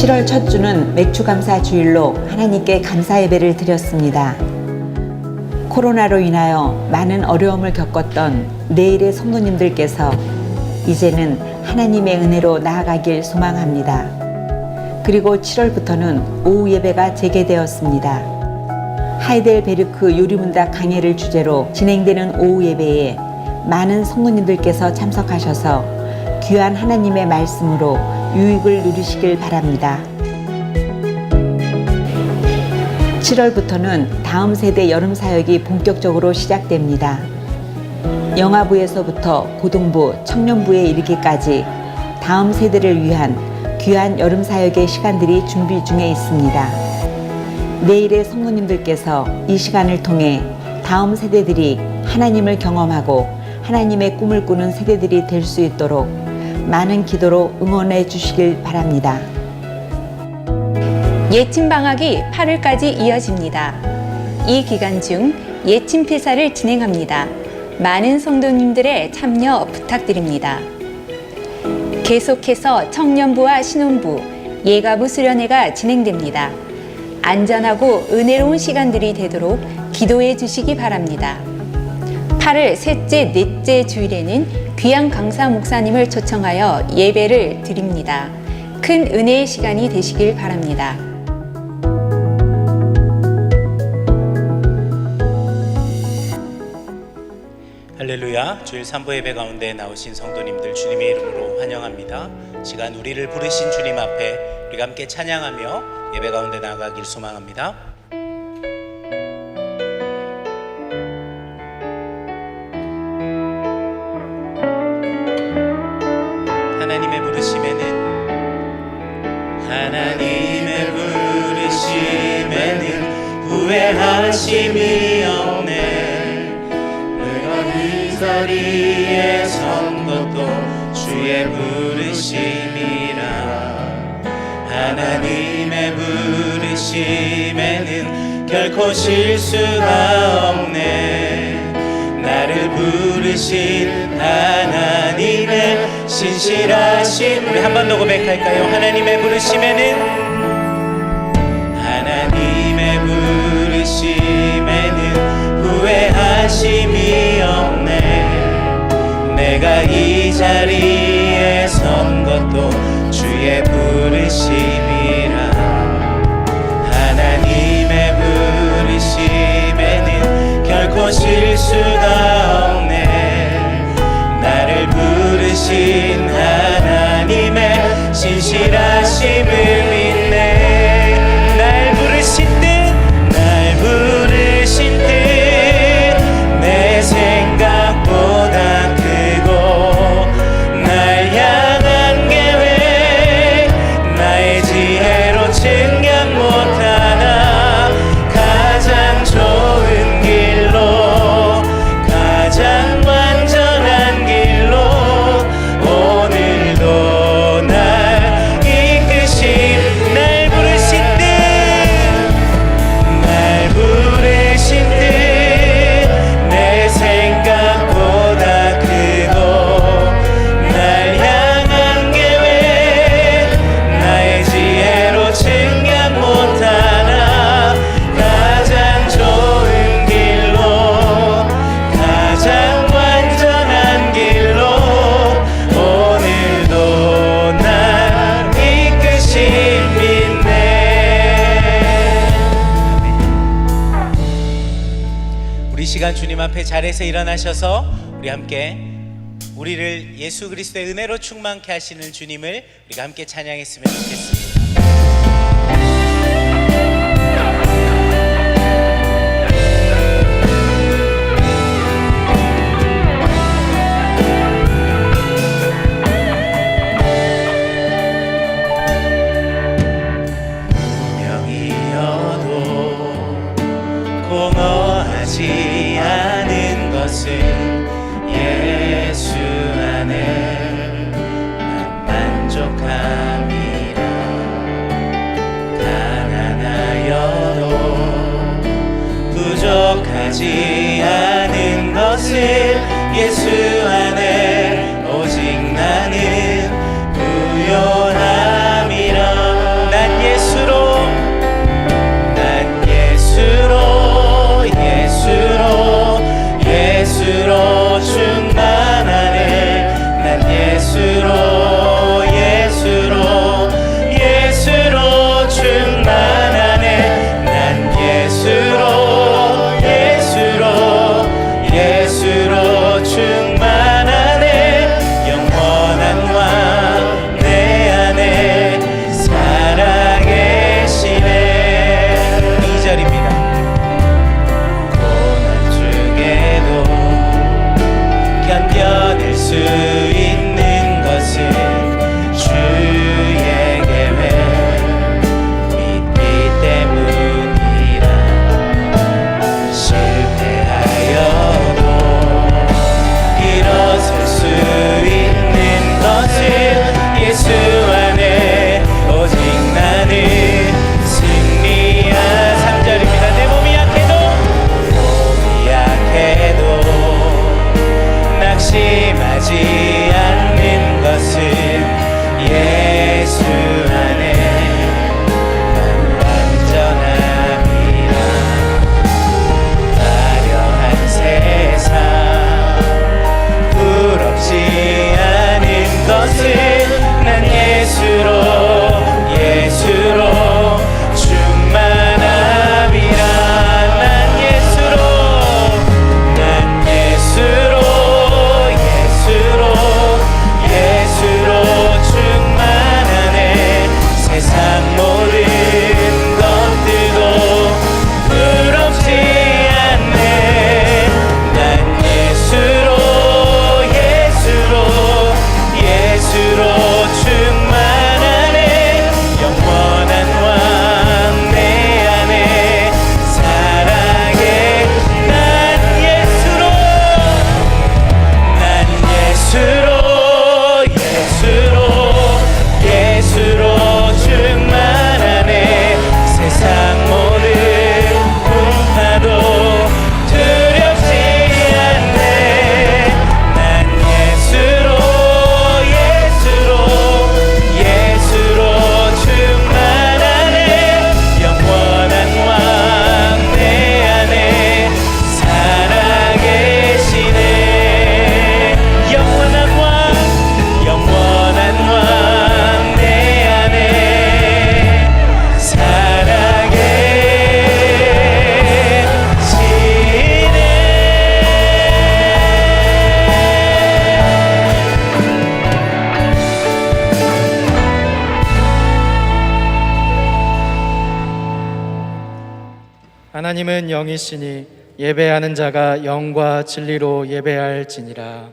7월 첫 주는 맥주감사 주일로 하나님께 감사 예배를 드렸습니다. 코로나로 인하여 많은 어려움을 겪었던 내일의 성도님들께서 이제는 하나님의 은혜로 나아가길 소망합니다. 그리고 7월부터는 오후 예배가 재개되었습니다. 하이델베르크 요리문답 강해를 주제로 진행되는 오후 예배에 많은 성도님들께서 참석하셔서 귀한 하나님의 말씀으로 유익을 누리시길 바랍니다. 7월부터는 다음 세대 여름 사역이 본격적으로 시작됩니다. 영아부에서부터 고등부, 청년부에 이르기까지 다음 세대를 위한 귀한 여름 사역의 시간들이 준비 중에 있습니다. 내일의 성도님들께서 이 시간을 통해 다음 세대들이 하나님을 경험하고 하나님의 꿈을 꾸는 세대들이 될 수 있도록 많은 기도로 응원해 주시길 바랍니다. 예침 방학이 8월까지 이어집니다. 이 기간 중 예침 필사를 진행합니다. 많은 성도님들의 참여 부탁드립니다. 계속해서 청년부와 신혼부, 예가부 수련회가 진행됩니다. 안전하고 은혜로운 시간들이 되도록 기도해 주시기 바랍니다. 8월 셋째, 넷째 주일에는 귀한 강사 목사님을 초청하여 예배를 드립니다. 큰 은혜의 시간이 되시길 바랍니다. 할렐루야. 주일 3부 예배 가운데 나오신 성도님들 주님의 이름으로 환영합니다. 시간 우리를 부르신 주님 앞에 우리가 함께 찬양하며 예배 가운데 나아가길 소망합니다. 하나님의 부르심에는 후회하심이 없네. 내가 이 자리에 선 것도 주의 부르심이라. 하나님의 부르심에는 결코 실수가 없네. 나를 부르신 하나님의 신실하심. 우리 한 번 더 고백할까요? 하나님의 부르심에는 후회하심이 없네. 내가 이 자리에 선 것도 주의 부르심이라. 하나님의 부르심에는 결코 실수가 없네. 나를 부르신 하나님의 신실하심을 믿네. 날 부르신 듯 내 생각보다 크고 날 향한 계획 나의 지혜로 측량 못하나 가장 좋은 길로 가장 완전한 길로 오늘도 날 이끄신 날 부르신 듯 내 생각보다 크고 날 향한 계획 나의 지혜로 측량 못하나 가장 좋은 길로 가장 완전한 길로 오늘도 날 이끄신 믿네. 우리 시간 주님 앞에 자리에서 일어나셔서 우리 함께 우리를 예수 그리스도의 은혜로 충만케 하시는 주님을 우리가 함께 찬양했으면 좋겠습니다. 공허하지 않은 것은 예수 안에 난 만족함이라. 가난하여도 부족하지 않은 것은 예수 안에 오직 나는 부요함이라. 날 하나님은 영이시니 예배하는 자가 영과 진리로 예배할지니라.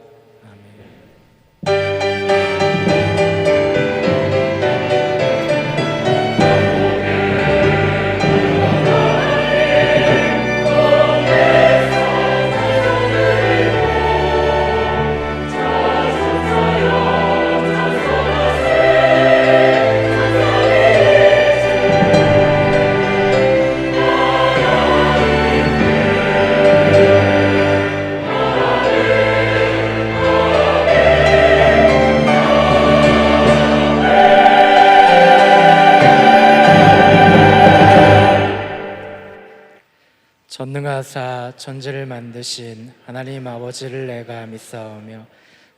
전능하사 천지를 만드신 하나님 아버지를 내가 믿사오며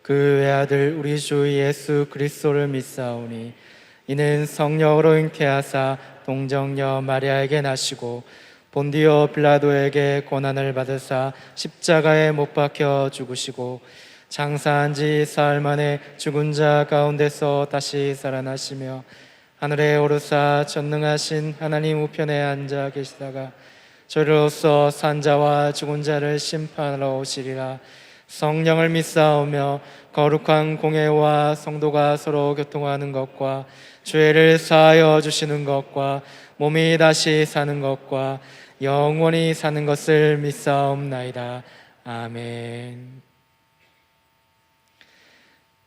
그 외아들 우리 주 예수 그리스도를 믿사오니 이는 성령으로 잉태하사 동정녀 마리아에게 나시고 본디오 빌라도에게 고난을 받으사 십자가에 못 박혀 죽으시고 장사한 지 사흘 만에 죽은 자 가운데서 다시 살아나시며 하늘에 오르사 전능하신 하나님 우편에 앉아 계시다가 저리로서 산자와 죽은 자를 심판하러 오시리라. 성령을 믿사오며 거룩한 공회와 성도가 서로 교통하는 것과 죄를 사하여 주시는 것과 몸이 다시 사는 것과 영원히 사는 것을 믿사옵나이다. 아멘.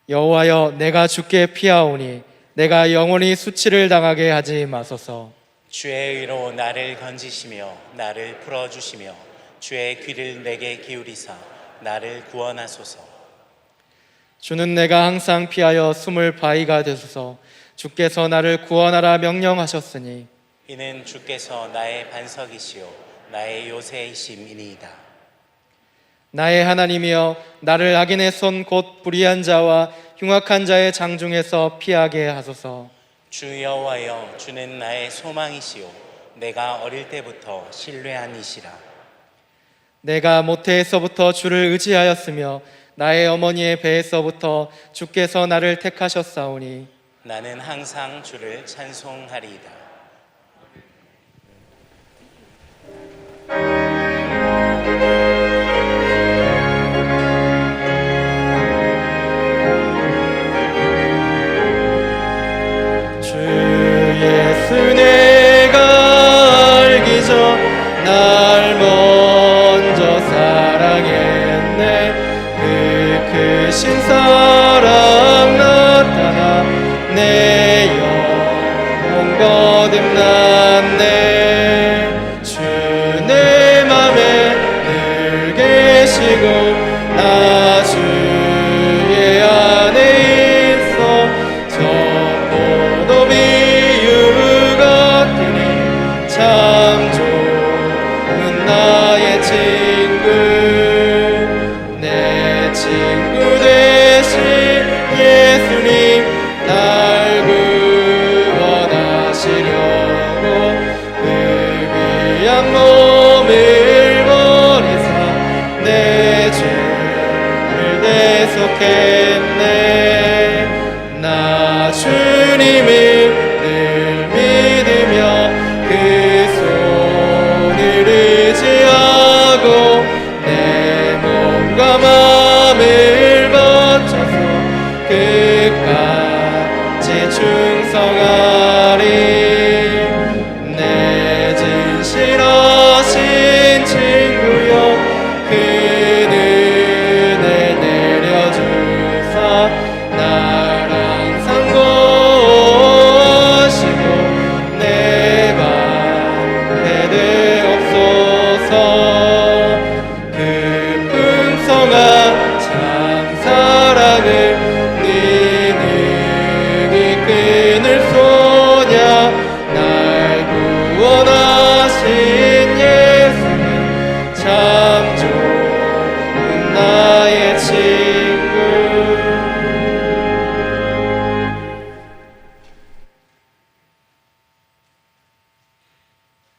여호와여, 내가 주께 피하오니 내가 영원히 수치를 당하게 하지 마소서. 주의 의로 나를 건지시며 나를 풀어주시며 주의 귀를 내게 기울이사 나를 구원하소서. 주는 내가 항상 피하여 숨을 바위가 되소서. 주께서 나를 구원하라 명령하셨으니 이는 주께서 나의 반석이시요 나의 요새이심이니이다. 나의 하나님이여, 나를 악인의 손 곧 불의한 자와 흉악한 자의 장중에서 피하게 하소서. 주 여호와여, 주는 나의 소망이시요 내가 어릴 때부터 신뢰한 이시라. 내가 모태에서부터 주를 의지하였으며 나의 어머니의 배에서부터 주께서 나를 택하셨사오니 나는 항상 주를 찬송하리이다. 예수 내가 알기 전 날 먼저 사랑했네. 그 크신 사랑 나타나 내 영혼 거듭났네. 주 내 맘에 늘 계시고 나 주의 안에 있어. 저 참 좋은 나의 친구, 내 친구 되신 예수님 날 구원하시려고 그 귀한 몸을 버리사 내 죄를 대속했네. 나 주님을 늘 믿으며 그 손을 의지하고 내 몸과 마음을 바쳐서 끝까지 충성하리. 내 진실하신 친구여, 그 은혜 내려주사 날 항상 구하시고 내 그 풍성한 참 사랑을 네 능히 끊을 소냐. 날 구원하신 예수는 참 좋은 나의 친구.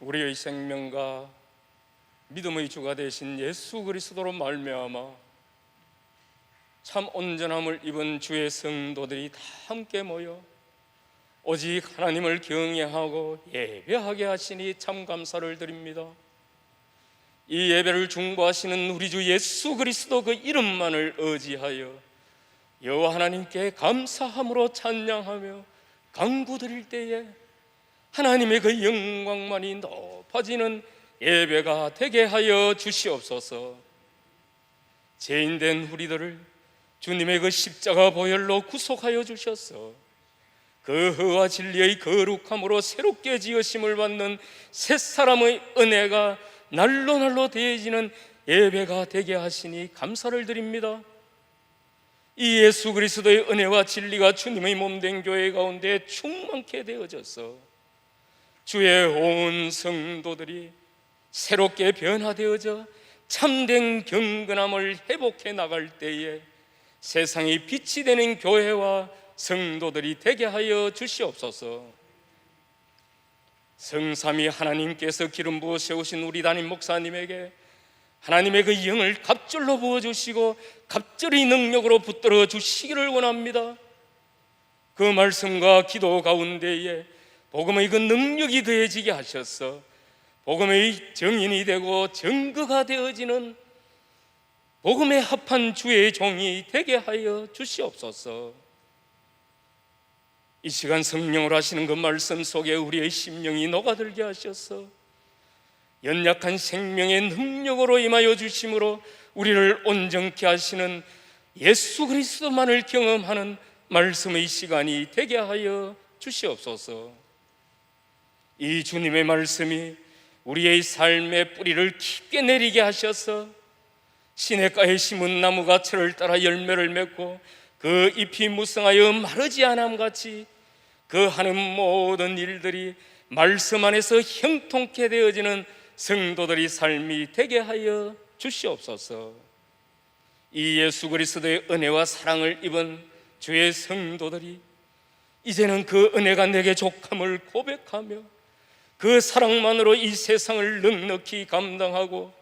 우리의 생명과 믿음의 주가 되신 예수 그리스도로 말미암아 참 온전함을 입은 주의 성도들이 다 함께 모여 오직 하나님을 경외하고 예배하게 하시니 참 감사를 드립니다. 이 예배를 중보하시는 우리 주 예수 그리스도 그 이름만을 의지하여 여호와 하나님께 감사함으로 찬양하며 간구드릴 때에 하나님의 그 영광만이 높아지는 예배가 되게 하여 주시옵소서. 죄인된 우리들을 주님의 그 십자가 보혈로 구속하여 주셔서 그 의와 진리의 거룩함으로 새롭게 지으심을 받는 새 사람의 은혜가 날로 날로 더해지는 예배가 되게 하시니 감사를 드립니다. 이 예수 그리스도의 은혜와 진리가 주님의 몸된 교회 가운데 충만케 되어져서 주의 온 성도들이 새롭게 변화되어져 참된 경건함을 회복해 나갈 때에 세상의 빛이 되는 교회와 성도들이 되게 하여 주시옵소서. 성삼위 하나님께서 기름 부어 세우신 우리 담임 목사님에게 하나님의 그 영을 갑절로 부어주시고 갑절의 능력으로 붙들어 주시기를 원합니다. 그 말씀과 기도 가운데에 복음의 그 능력이 더해지게 하셔서 복음의 정인이 되고 증거가 되어지는 복음에 합한 주의 종이 되게 하여 주시옵소서. 이 시간 성령으로 하시는 그 말씀 속에 우리의 심령이 녹아들게 하셔서 연약한 생명의 능력으로 임하여 주심으로 우리를 온전케 하시는 예수 그리스도만을 경험하는 말씀의 시간이 되게 하여 주시옵소서. 이 주님의 말씀이 우리의 삶의 뿌리를 깊게 내리게 하셔서 시냇가에 심은 나무가 철을 따라 열매를 맺고 그 잎이 무성하여 마르지 않음같이 그 하는 모든 일들이 말씀 안에서 형통케 되어지는 성도들의 삶이 되게 하여 주시옵소서. 이 예수 그리스도의 은혜와 사랑을 입은 주의 성도들이 이제는 그 은혜가 내게 족함을 고백하며 그 사랑만으로 이 세상을 넉넉히 감당하고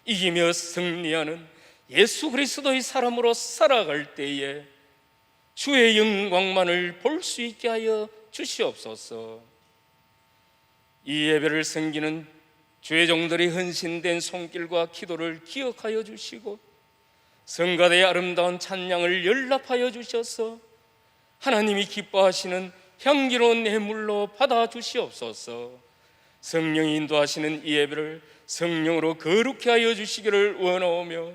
이기며 승리하는 예수 그리스도의 사람으로 살아갈 때에 주의 영광만을 볼 수 있게 하여 주시옵소서. 이 예배를 섬기는 주의 종들이 헌신된 손길과 기도를 기억하여 주시고 성가대의 아름다운 찬양을 연락하여 주셔서 하나님이 기뻐하시는 향기로운 예물로 받아 주시옵소서. 성령이 인도하시는 이 예배를 성령으로 거룩히 하여 주시기를 원하오며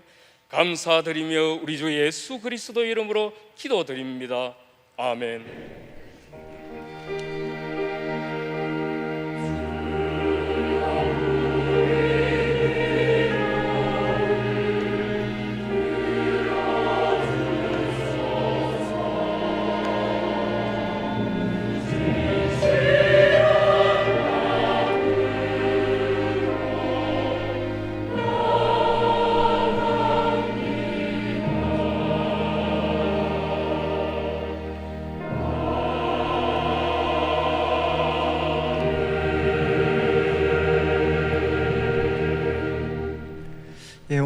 감사드리며 우리 주 예수 그리스도 이름으로 기도드립니다. 아멘.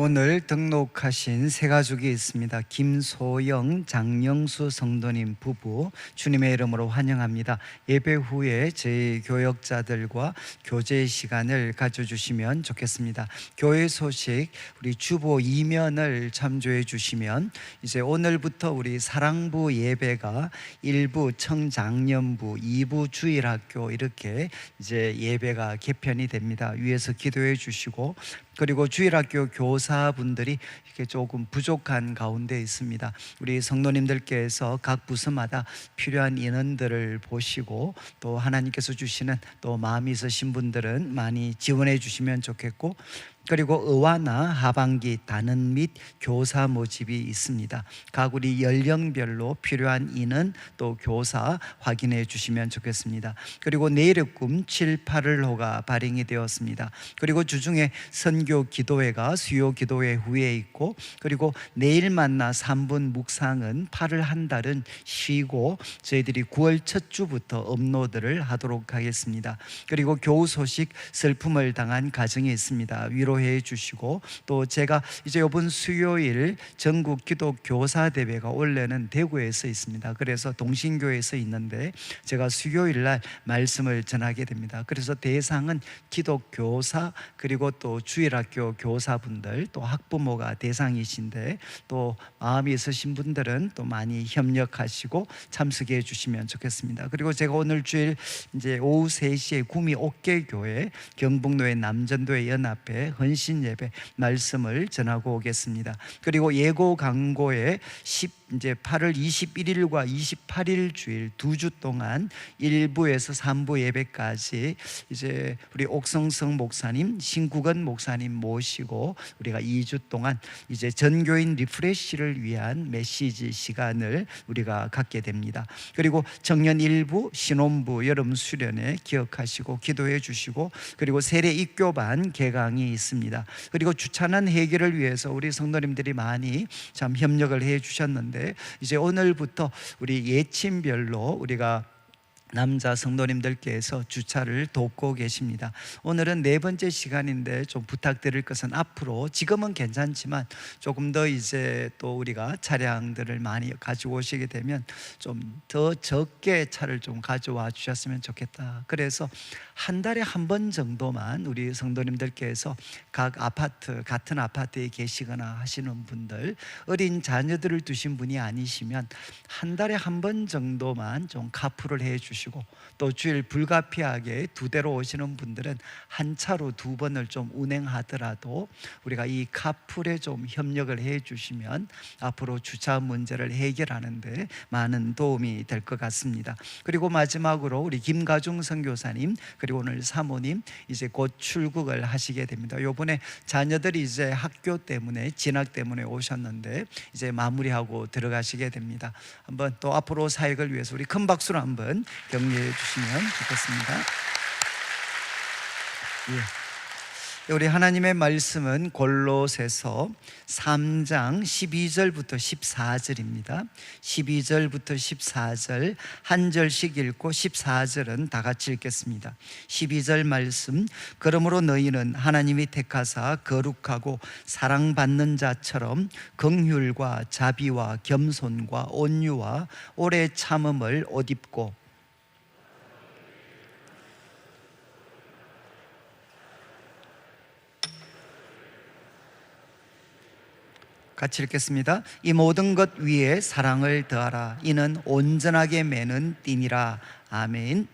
오늘 등록하신 세 가족이 있습니다. 김소영, 장영수 성도님 부부 주님의 이름으로 환영합니다. 예배 후에 저희 교역자들과 교제 시간을 가져주시면 좋겠습니다. 교회 소식 우리 주보 2면을 참조해 주시면 이제 오늘부터 우리 사랑부 예배가 1부 청장년부, 2부 주일학교 이렇게 이제 예배가 개편이 됩니다. 위에서 기도해 주시고 그리고 주일학교 교사분들이 이렇게 조금 부족한 가운데 있습니다. 우리 성도님들께서 각 부서마다 필요한 인원들을 보시고 또 하나님께서 주시는 또 마음이 있으신 분들은 많이 지원해 주시면 좋겠고 그리고 의화나 하반기 단원 및 교사 모집이 있습니다. 각 우리 연령별로 필요한 인원 또 교사 확인해 주시면 좋겠습니다. 그리고 내일의 꿈 7, 8월호가 발행이 되었습니다. 그리고 주중에 선교 기도회가 수요 기도회 후에 있고 그리고 내일 만나 3분 묵상은 8월 한 달은 쉬고 저희들이 9월 첫 주부터 업로드를 하도록 하겠습니다. 그리고 교우 소식 슬픔을 당한 가정이 있습니다. 위로 기도해 주시고, 또 제가 이제 이번 수요일 전국 기도 교사 대회가 원래는 대구에서 있습니다. 그래서 동신교에서 있는데 제가 수요일 날 말씀을 전하게 됩니다. 그래서 대상은 기도 교사, 그리고 또 주일학교 교사분들, 또 학부모가 대상이신데, 또 마음이 있으신 분들은 또 많이 협력하시고 참석해 주시면 좋겠습니다. 그리고 제가 오늘 주일 이제 오후 3시에 구미 옥계교회 경북로의 남전도회 연합회 헌신 예배 말씀을 전하고 오겠습니다. 그리고 예고 강고에 이제 8월 21일과 28일 주일 2주 동안 1부에서 3부 예배까지 이제 우리 옥성성 목사님, 신국원 목사님 모시고 우리가 2주 동안 이제 전교인 리프레시를 위한 메시지 시간을 우리가 갖게 됩니다. 그리고 청년 1부, 신혼부 여름 수련회 기억하시고 기도해 주시고, 그리고 세례 입교반 개강이 있습니다. 그리고 주차난 해결을 위해서 우리 성도님들이 많이 참 협력을 해 주셨는데, 이제 오늘부터 우리 예침별로 우리가 남자 성도님들께서 주차를 돕고 계십니다. 오늘은 4번째 시간인데 좀 부탁드릴 것은, 앞으로 지금은 괜찮지만 조금 더 이제 또 우리가 차량들을 많이 가지고 오시게 되면 좀 더 적게 차를 좀 가져와 주셨으면 좋겠다. 그래서 한 달에 한 번 정도만 우리 성도님들께서 각 아파트, 같은 아파트에 계시거나 하시는 분들, 어린 자녀들을 두신 분이 아니시면 한 달에 한 번 정도만 좀 카풀을 해 주시고, 또 주일 불가피하게 2대로 오시는 분들은 한 차로 2번을 좀 운행하더라도 우리가 이 카풀에 좀 협력을 해 주시면 앞으로 주차 문제를 해결하는 데 많은 도움이 될 것 같습니다. 그리고 마지막으로 우리 김가중 선교사님, 그리고 오늘 사모님 이제 곧 출국을 하시게 됩니다. 요번에 자녀들이 이제 학교 때문에, 진학 때문에 오셨는데 이제 마무리하고 들어가시게 됩니다. 한번 또 앞으로 사역을 위해서 우리 큰 박수로 한번 격려해 주시면 좋겠습니다. 예. 우리 하나님의 말씀은 골로새서 3장 12절부터 14절입니다. 12절부터 14절 한 절씩 읽고 14절은 다 같이 읽겠습니다. 12절 말씀: 그러므로 너희는 하나님이 택하사 거룩하고 사랑받는 자처럼 긍휼과 자비와 겸손과 온유와 오래 참음을 옷 입고, 같이 읽겠습니다. 이 모든 것 위에 사랑을 더하라. 이는 온전하게 매는 띠니라. 아멘.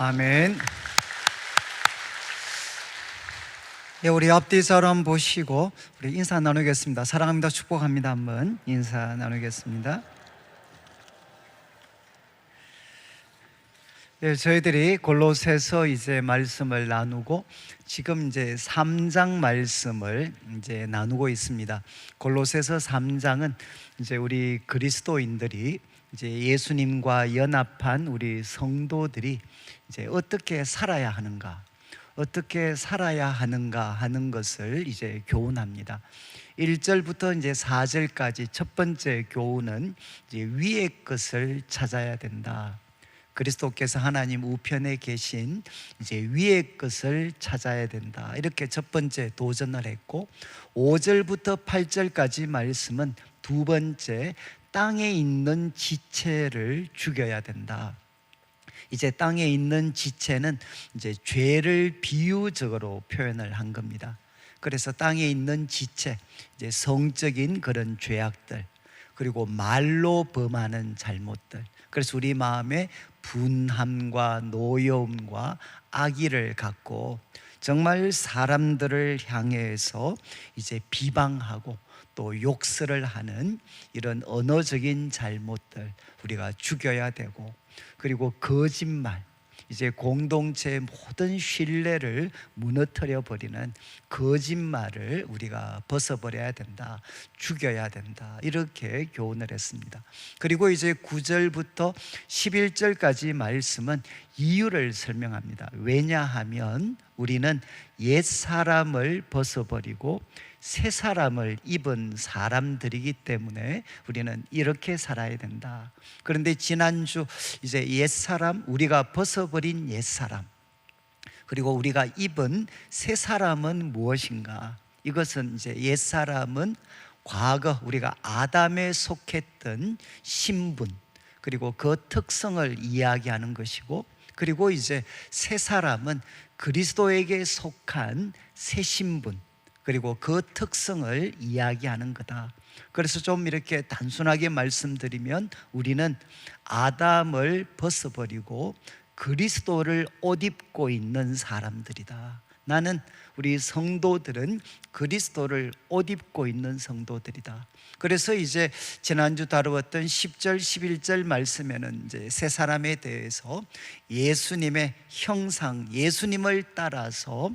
아멘. 예, 우리 앞뒤 사람 보시고 우리 인사 나누겠습니다. 사랑합니다, 축복합니다. 한번 인사 나누겠습니다. 예, 저희들이 골로새서 이제 말씀을 나누고 지금 이제 3장 말씀을 이제 나누고 있습니다. 골로새서 3장은 이제 우리 그리스도인들이 이제 예수님과 연합한 우리 성도들이 이제 어떻게 살아야 하는가, 어떻게 살아야 하는가 하는 것을 이제 교훈합니다. 1절부터 이제 4절까지 첫 번째 교훈은 이제 위의 것을 찾아야 된다. 그리스도께서 하나님 우편에 계신 이제 위의 것을 찾아야 된다. 이렇게 첫 번째 도전을 했고, 5절부터 8절까지 말씀은 두 번째, 땅에 있는 지체를 죽여야 된다. 이제 땅에 있는 지체는 이제 죄를 비유적으로 표현을 한 겁니다. 그래서 땅에 있는 지체, 이제 성적인 그런 죄악들, 그리고 말로 범하는 잘못들, 그래서 우리 마음에 분함과 노여움과 악의를 갖고 정말 사람들을 향해서 이제 비방하고 또 욕설을 하는 이런 언어적인 잘못들 우리가 죽여야 되고, 그리고 거짓말, 이제 공동체의 모든 신뢰를 무너뜨려 버리는 거짓말을 우리가 벗어버려야 된다, 죽여야 된다, 이렇게 교훈을 했습니다. 그리고 이제 9절부터 11절까지 말씀은 이유를 설명합니다. 왜냐하면 우리는 옛 사람을 벗어버리고 새 사람을 입은 사람들이기 때문에 우리는 이렇게 살아야 된다. 그런데 지난주 이제 옛 사람, 우리가 벗어버린 옛 사람, 그리고 우리가 입은 새 사람은 무엇인가? 이것은 이제 옛 사람은 과거 우리가 아담에 속했던 신분, 그리고 그 특성을 이야기하는 것이고, 그리고 이제 새 사람은 그리스도에게 속한 새 신분, 그리고 그 특성을 이야기하는 거다. 그래서 좀 이렇게 단순하게 말씀드리면 우리는 아담을 벗어버리고 그리스도를 옷 입고 있는 사람들이다. 나는, 우리 성도들은 그리스도를 옷 입고 있는 성도들이다. 그래서 이제 지난주 다루었던 10절, 11절 말씀에는 이제 새 사람에 대해서 예수님의 형상, 예수님을 따라서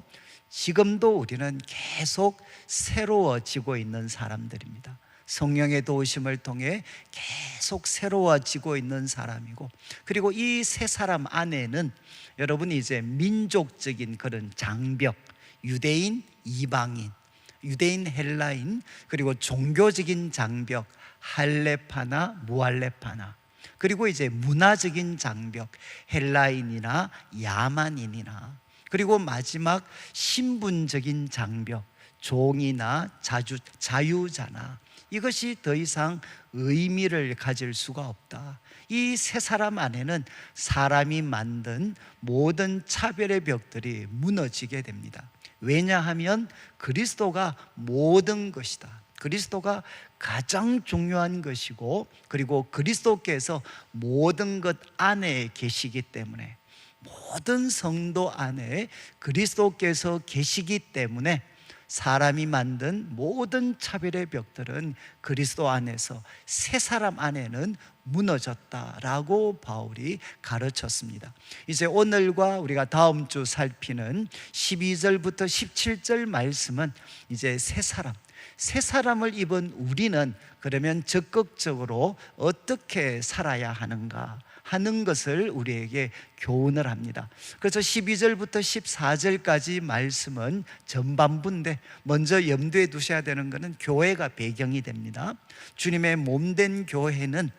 지금도 우리는 계속 새로워지고 있는 사람들입니다. 성령의 도우심을 통해 계속 새로워지고 있는 사람이고, 그리고 이 새 사람 안에는 여러분이 이제 민족적인 그런 장벽, 유대인, 이방인, 유대인, 헬라인, 그리고 종교적인 장벽, 할레파나, 무할레파나, 그리고 이제 문화적인 장벽, 헬라인이나 야만인이나, 그리고 마지막 신분적인 장벽, 종이나 자유자나, 이것이 더 이상 의미를 가질 수가 없다. 이 새 사람 안에는 사람이 만든 모든 차별의 벽들이 무너지게 됩니다. 왜냐하면 그리스도가 모든 것이다. 그리스도가 가장 중요한 것이고, 그리고 그리스도께서 모든 것 안에 계시기 때문에, 모든 성도 안에 그리스도께서 계시기 때문에 사람이 만든 모든 차별의 벽들은 그리스도 안에서 새 사람 안에는 무너졌다라고 바울이 가르쳤습니다. 이제 오늘과 우리가 다음 주 살피는 12절부터 17절 말씀은 이제 새 사람을 입은 우리는 그러면 적극적으로 어떻게 살아야 하는가 하는 것을 우리에게 교훈을 합니다. 그래서 12절부터 14절까지 말씀은 전반부인데, 먼저 염두에 두셔야 되는 것은 교회가 배경이 됩니다. 주님의 몸된 교회는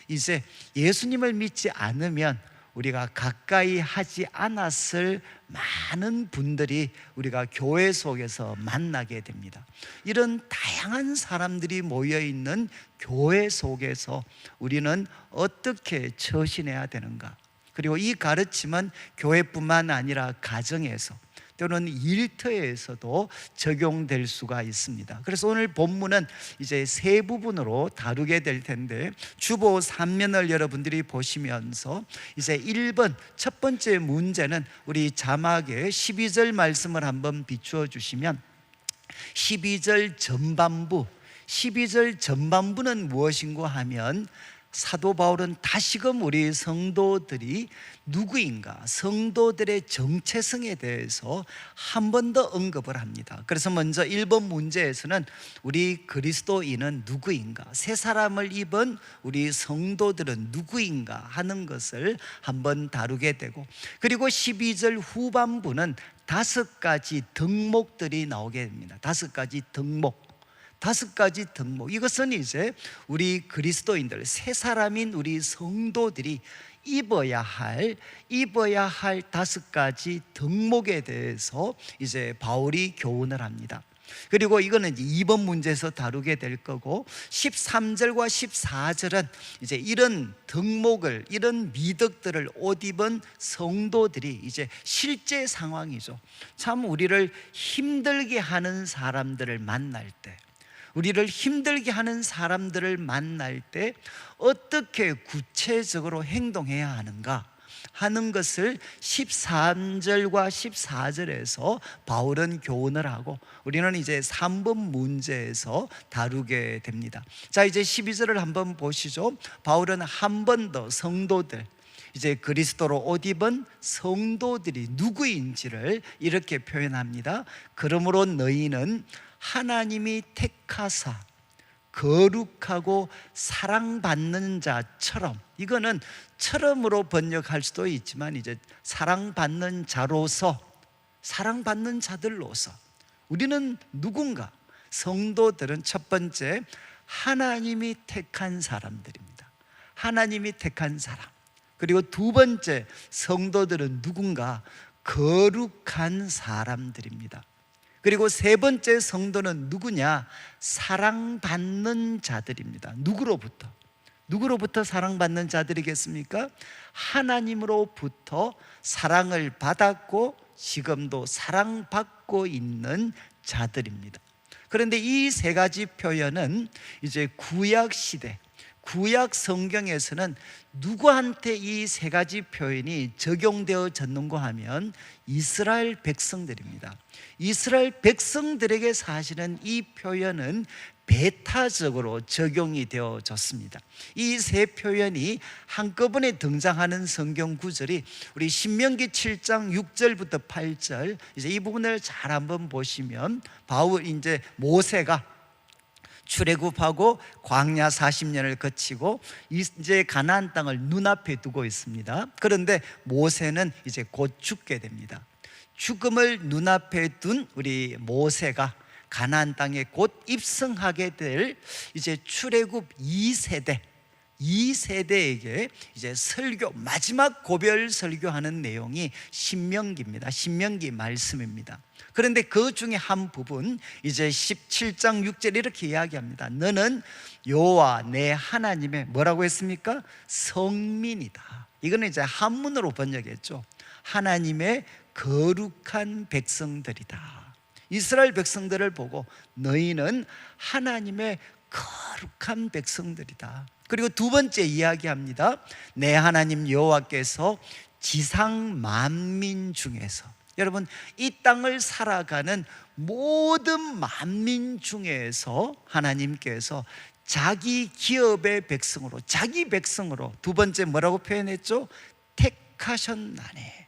이제 예수님을 믿지 않으면 우리가 가까이 하지 않았을 많은 분들이 우리가 교회 속에서 만나게 됩니다. 이런 다양한 사람들이 모여있는 교회 속에서 우리는 어떻게 처신해야 되는가? 그리고 이 가르침은 교회뿐만 아니라 가정에서, 또는 일터에서도 적용될 수가 있습니다. 그래서 오늘 본문은 이제 세 부분으로 다루게 될 텐데, 주보 3면을 여러분들이 보시면서 이제 1번 첫 번째 문제는 우리 자막에 12절 말씀을 한번 비추어 주시면, 12절 전반부는 무엇인가 하면, 사도 바울은 다시금 우리 성도들이 누구인가, 성도들의 정체성에 대해서 한 번 더 언급을 합니다. 그래서 먼저 1번 문제에서는 우리 그리스도인은 누구인가, 새 사람을 입은 우리 성도들은 누구인가 하는 것을 한번 다루게 되고, 그리고 12절 후반부는 5가지 덕목들이 나오게 됩니다. 5가지 덕목. 이것은 이제 우리 그리스도인들, 새 사람인 우리 성도들이 입어야 할 5가지 덕목에 대해서 이제 바울이 교훈을 합니다. 그리고 이거는 이제 2번 문제에서 다루게 될 거고, 13절과 14절은 이제 이런 덕목을, 이런 미덕들을 옷 입은 성도들이 이제 실제 상황이죠. 참 우리를 힘들게 하는 사람들을 만날 때, 어떻게 구체적으로 행동해야 하는가 하는 것을 13절과 14절에서 바울은 교훈을 하고, 우리는 이제 3번 문제에서 다루게 됩니다. 자, 이제 12절을 한번 보시죠. 바울은 한 번 더 성도들, 이제 그리스도로 옷 입은 성도들이 누구인지를 이렇게 표현합니다. 그러므로 너희는 하나님이 택하사 거룩하고 사랑받는 자처럼, 이거는 처럼으로 번역할 수도 있지만 이제 사랑받는 자로서, 사랑받는 자들로서 우리는 누군가, 성도들은 첫 번째 하나님이 택한 사람들입니다. 하나님이 택한 사람. 그리고 두 번째 성도들은 누군가, 거룩한 사람들입니다. 그리고 세 번째 성도는 누구냐? 사랑받는 자들입니다. 누구로부터 사랑받는 자들이겠습니까? 하나님으로부터 사랑을 받았고 지금도 사랑받고 있는 자들입니다. 그런데 이 세 가지 표현은 이제 구약 시대, 구약 성경에서는 누구한테 이 세 가지 표현이 적용되어졌는가 하면 이스라엘 백성들입니다. 이스라엘 백성들에게 사실은 이 표현은 배타적으로 적용이 되어졌습니다. 이 세 표현이 한꺼번에 등장하는 성경 구절이 우리 신명기 7장 6절부터 8절, 이제 이 부분을 잘 한번 보시면, 이제 모세가 출애굽하고 광야 40년을 거치고 이제 가나안 땅을 눈앞에 두고 있습니다. 그런데 모세는 이제 곧 죽게 됩니다. 죽음을 눈앞에 둔 우리 모세가 가나안 땅에 곧 입성하게 될 이제 출애굽 2세대에게 이제 설교, 마지막 고별 설교하는 내용이 신명기입니다. 신명기 말씀입니다. 그런데 그 중에 한 부분, 이제 17장 6절 이렇게 이야기합니다. 너는 여호와 내 하나님의 뭐라고 했습니까? 성민이다. 이거는 이제 한문으로 번역했죠. 하나님의 거룩한 백성들이다. 이스라엘 백성들을 보고 너희는 하나님의 거룩한 백성들이다. 그리고 두 번째 이야기합니다. 내 하나님 여호와께서 지상 만민 중에서, 여러분 이 땅을 살아가는 모든 만민 중에서 하나님께서 자기 기업의 백성으로, 자기 백성으로, 두 번째 뭐라고 표현했죠? 택하셨나니.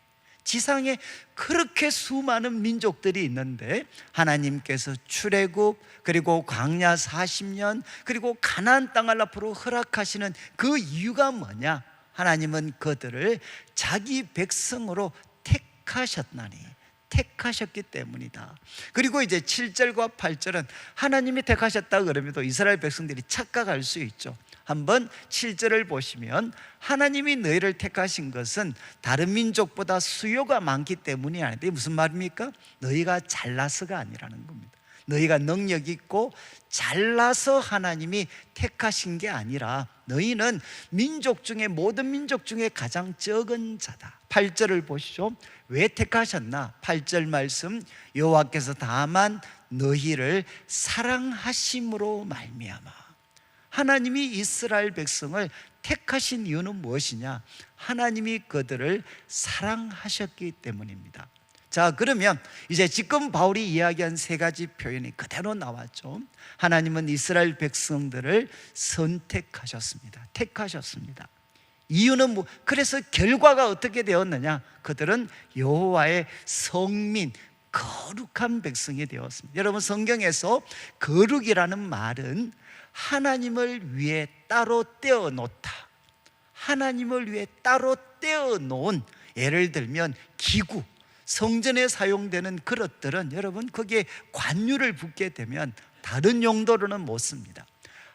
지상에 그렇게 수많은 민족들이 있는데 하나님께서 출애굽, 그리고 광야 40년, 그리고 가나안 땅을 앞으로 허락하시는 그 이유가 뭐냐? 하나님은 그들을 자기 백성으로 택하셨기 때문이다. 그리고 이제 7절과 8절은 하나님이 택하셨다 그러면 또 이스라엘 백성들이 착각할 수 있죠. 한번 7절을 보시면, 하나님이 너희를 택하신 것은 다른 민족보다 수요가 많기 때문이 아닌데, 무슨 말입니까? 너희가 잘나서가 아니라는 겁니다. 너희가 능력 있고 잘나서 하나님이 택하신 게 아니라 너희는 민족 중에, 모든 민족 중에 가장 적은 자다. 8절을 보시죠. 왜 택하셨나? 8절 말씀, 여호와께서 다만 너희를 사랑하심으로 말미암아. 하나님이 이스라엘 백성을 택하신 이유는 무엇이냐? 하나님이 그들을 사랑하셨기 때문입니다. 자, 그러면 이제 지금 바울이 이야기한 세 가지 표현이 그대로 나왔죠. 하나님은 이스라엘 백성들을 선택하셨습니다. 택하셨습니다. 이유는 뭐, 그래서 결과가 어떻게 되었느냐? 그들은 여호와의 성민, 거룩한 백성이 되었습니다. 여러분, 성경에서 거룩이라는 말은 하나님을 위해 따로 떼어놓다, 하나님을 위해 따로 떼어놓은, 예를 들면 기구, 성전에 사용되는 그릇들은 여러분 거기에 관유를 붓게 되면 다른 용도로는 못 씁니다.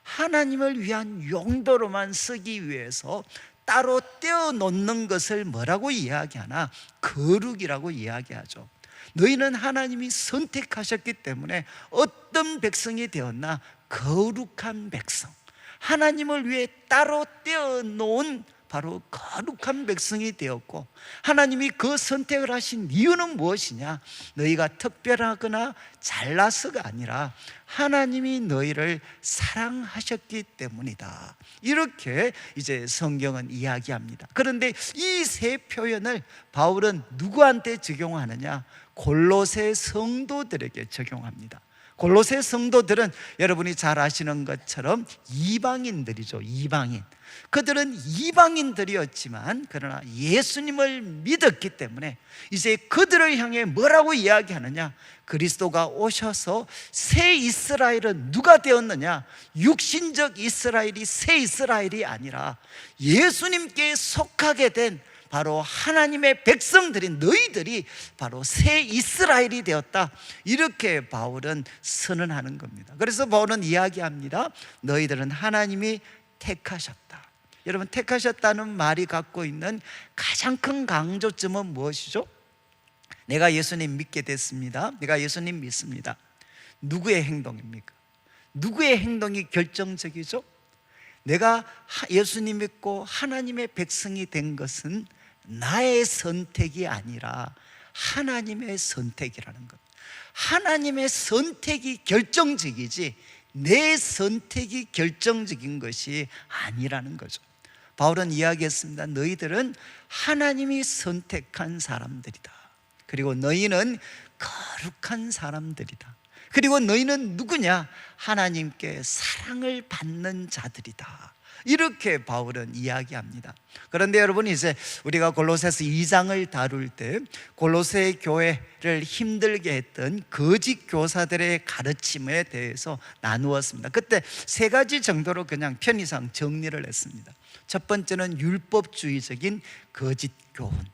하나님을 위한 용도로만 쓰기 위해서 따로 떼어놓는 것을 뭐라고 이야기하나? 거룩이라고 이야기하죠. 너희는 하나님이 선택하셨기 때문에 어떤 백성이 되었나? 거룩한 백성, 하나님을 위해 따로 떼어놓은 바로 거룩한 백성이 되었고, 하나님이 그 선택을 하신 이유는 무엇이냐? 너희가 특별하거나 잘나서가 아니라 하나님이 너희를 사랑하셨기 때문이다. 이렇게 이제 성경은 이야기합니다. 그런데 이 세 표현을 바울은 누구한테 적용하느냐? 골로새 성도들에게 적용합니다. 골로새 성도들은 여러분이 잘 아시는 것처럼 이방인들이죠. 이방인. 그들은 이방인들이었지만 그러나 예수님을 믿었기 때문에 이제 그들을 향해 뭐라고 이야기하느냐? 그리스도가 오셔서 새 이스라엘은 누가 되었느냐? 육신적 이스라엘이 새 이스라엘이 아니라 예수님께 속하게 된 바로 하나님의 백성들인 너희들이 바로 새 이스라엘이 되었다. 이렇게 바울은 선언하는 겁니다. 그래서 바울은 이야기합니다. 너희들은 하나님이 택하셨다. 여러분, 택하셨다는 말이 갖고 있는 가장 큰 강조점은 무엇이죠? 내가 예수님 믿게 됐습니다. 내가 예수님 믿습니다. 누구의 행동입니까? 누구의 행동이 결정적이죠? 내가 예수님 믿고 하나님의 백성이 된 것은 나의 선택이 아니라 하나님의 선택이라는 것. 하나님의 선택이 결정적이지 내 선택이 결정적인 것이 아니라는 거죠. 바울은 이야기했습니다. 너희들은 하나님이 선택한 사람들이다. 그리고 너희는 거룩한 사람들이다. 그리고 너희는 누구냐? 하나님께 사랑을 받는 자들이다. 이렇게 바울은 이야기합니다. 그런데 여러분, 이제 우리가 골로새서 2장을 다룰 때 골로새 교회를 힘들게 했던 거짓 교사들의 가르침에 대해서 나누었습니다. 그때 세 가지 정도로 그냥 편의상 정리를 했습니다. 첫 번째는 율법주의적인 거짓 교훈,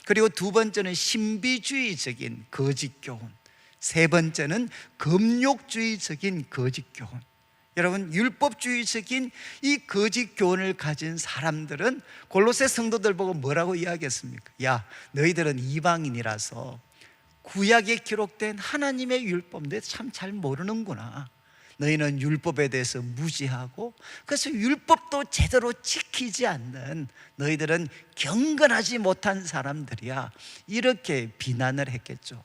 그리고 두 번째는 신비주의적인 거짓 교훈, 세 번째는 금욕주의적인 거짓 교훈. 여러분, 율법주의적인 이 거짓 교훈을 가진 사람들은 골로새 성도들 보고 뭐라고 이야기했습니까? 야, 너희들은 이방인이라서 구약에 기록된 하나님의 율법 너 참 잘 모르는구나. 너희는 율법에 대해서 무지하고 그래서 율법도 제대로 지키지 않는 너희들은 경건하지 못한 사람들이야. 이렇게 비난을 했겠죠.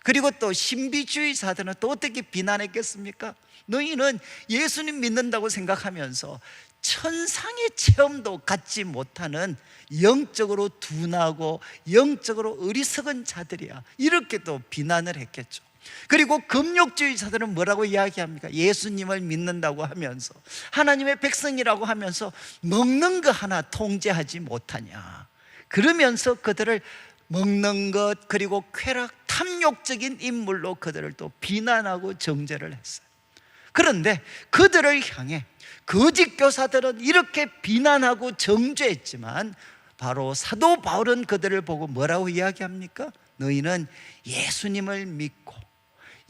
그리고 또 신비주의자들은 또 어떻게 비난했겠습니까? 너희는 예수님 믿는다고 생각하면서 천상의 체험도 갖지 못하는 영적으로 둔하고 영적으로 어리석은 자들이야. 이렇게 또 비난을 했겠죠. 그리고 금욕주의자들은 뭐라고 이야기합니까? 예수님을 믿는다고 하면서 하나님의 백성이라고 하면서 먹는 거 하나 통제하지 못하냐. 그러면서 그들을 먹는 것 그리고 쾌락 탐욕적인 인물로 그들을 또 비난하고 정죄를 했어요. 그런데 그들을 향해 거짓 교사들은 이렇게 비난하고 정죄했지만 바로 사도 바울은 그들을 보고 뭐라고 이야기합니까? 너희는 예수님을 믿고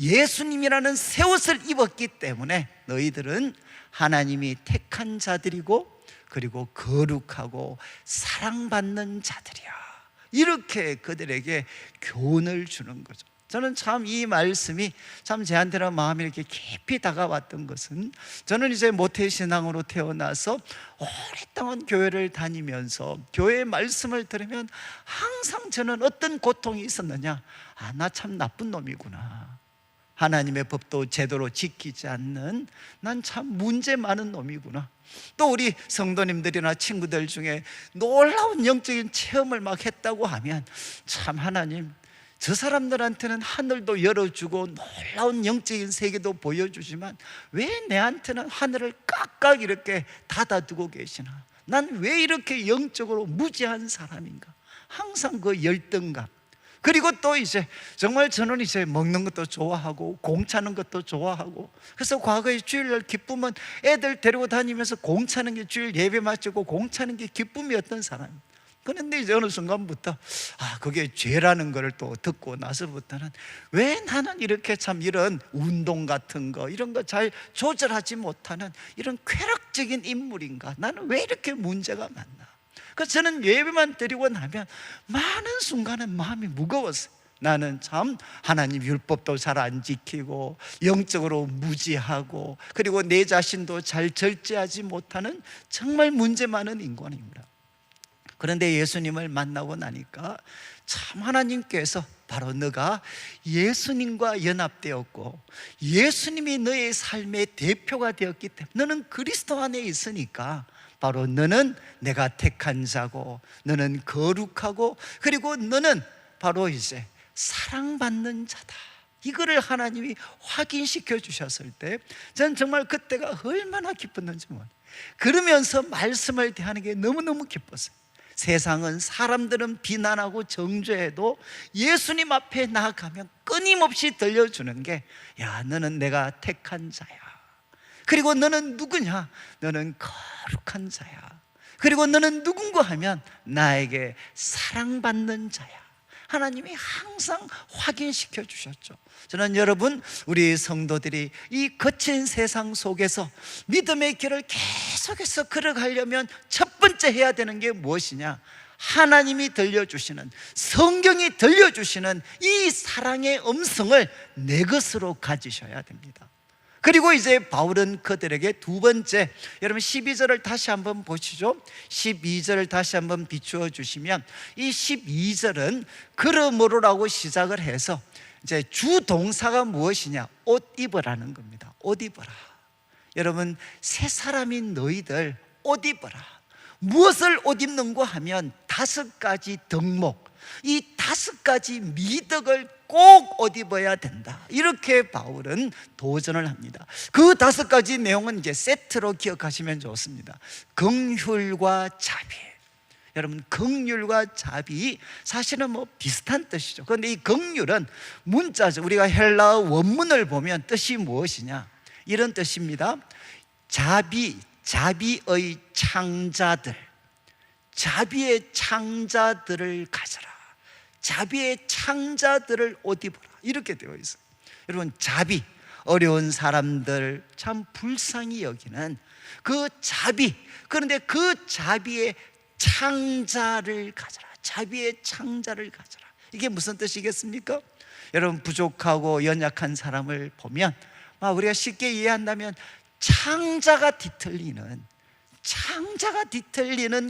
예수님이라는 새 옷을 입었기 때문에 너희들은 하나님이 택한 자들이고 그리고 거룩하고 사랑받는 자들이야. 이렇게 그들에게 교훈을 주는 거죠. 저는 참 이 말씀이 참 저한테는 마음이 이렇게 깊이 다가왔던 것은, 저는 이제 모태신앙으로 태어나서 오랫동안 교회를 다니면서 교회의 말씀을 들으면 항상 저는 어떤 고통이 있었느냐, 나 참 나쁜 놈이구나, 하나님의 법도 제대로 지키지 않는 난 참 문제 많은 놈이구나. 또 우리 성도님들이나 친구들 중에 놀라운 영적인 체험을 막 했다고 하면, 참 하나님, 저 사람들한테는 하늘도 열어주고 놀라운 영적인 세계도 보여주지만 왜 내한테는 하늘을 깍깍 이렇게 닫아두고 계시나, 난 왜 이렇게 영적으로 무지한 사람인가, 항상 그 열등감. 그리고 또 이제 정말 저는 이제 먹는 것도 좋아하고 공차는 것도 좋아하고, 그래서 과거에 주일날 기쁨은 애들 데리고 다니면서 공차는 게, 주일 예배 마치고 공차는 게 기쁨이었던 사람. 그런데 이제 어느 순간부터 그게 죄라는 걸 또 듣고 나서부터는, 왜 나는 이렇게 참 이런 운동 같은 거 이런 거 잘 조절하지 못하는 이런 쾌락적인 인물인가, 나는 왜 이렇게 문제가 많나. 그래서 저는 예배만 드리고 나면 많은 순간은 마음이 무거웠어요. 나는 참 하나님 율법도 잘 안 지키고 영적으로 무지하고, 그리고 내 자신도 잘 절제하지 못하는 정말 문제 많은 인간입니다. 그런데 예수님을 만나고 나니까 참 하나님께서 바로 너가 예수님과 연합되었고 예수님이 너의 삶의 대표가 되었기 때문에 너는 그리스도 안에 있으니까 바로 너는 내가 택한 자고, 너는 거룩하고, 그리고 너는 바로 이제 사랑받는 자다. 이거를 하나님이 확인시켜 주셨을 때 저는 정말 그때가 얼마나 기뻤는지 몰라요. 그러면서 말씀을 대하는 게 너무너무 기뻤어요. 세상은, 사람들은 비난하고 정죄해도 예수님 앞에 나아가면 끊임없이 들려주는 게, 야, 너는 내가 택한 자야. 그리고 너는 누구냐? 너는 거룩한 자야. 그리고 너는 누군가 하면 나에게 사랑받는 자야. 하나님이 항상 확인시켜 주셨죠. 저는 여러분, 우리 성도들이 이 거친 세상 속에서 믿음의 길을 계속해서 걸어가려면 첫 번째 해야 되는 게 무엇이냐? 하나님이 들려주시는, 성경이 들려주시는 이 사랑의 음성을 내 것으로 가지셔야 됩니다. 그리고 이제 바울은 그들에게 두 번째, 여러분 12절을 다시 한번 보시죠. 12절을 다시 한번 비추어 주시면, 이 12절은 그러므로라고 시작을 해서 이제 주동사가 무엇이냐? 옷 입으라는 겁니다. 옷 입어라. 여러분, 새 사람인 너희들 옷 입어라. 무엇을 옷 입는고 하면 5가지 덕목, 이 5가지 미덕을 꼭 옷 입어야 된다. 이렇게 바울은 도전을 합니다. 그 5가지 내용은 이제 세트로 기억하시면 좋습니다. 긍휼과 자비. 여러분, 긍휼과 자비 사실은 뭐 비슷한 뜻이죠. 그런데 이 긍휼은 문자죠. 우리가 헬라어 원문을 보면 뜻이 무엇이냐? 이런 뜻입니다. 자비의 창자들, 자비의 창자들을 가져라. 자비의 창자들을 옷 입어라. 이렇게 되어 있어요. 여러분, 자비, 어려운 사람들 참 불쌍히 여기는 그 자비, 그런데 그 자비의 창자를 가져라. 자비의 창자를 가져라. 이게 무슨 뜻이겠습니까? 여러분, 부족하고 연약한 사람을 보면 우리가 쉽게 이해한다면 창자가 뒤틀리는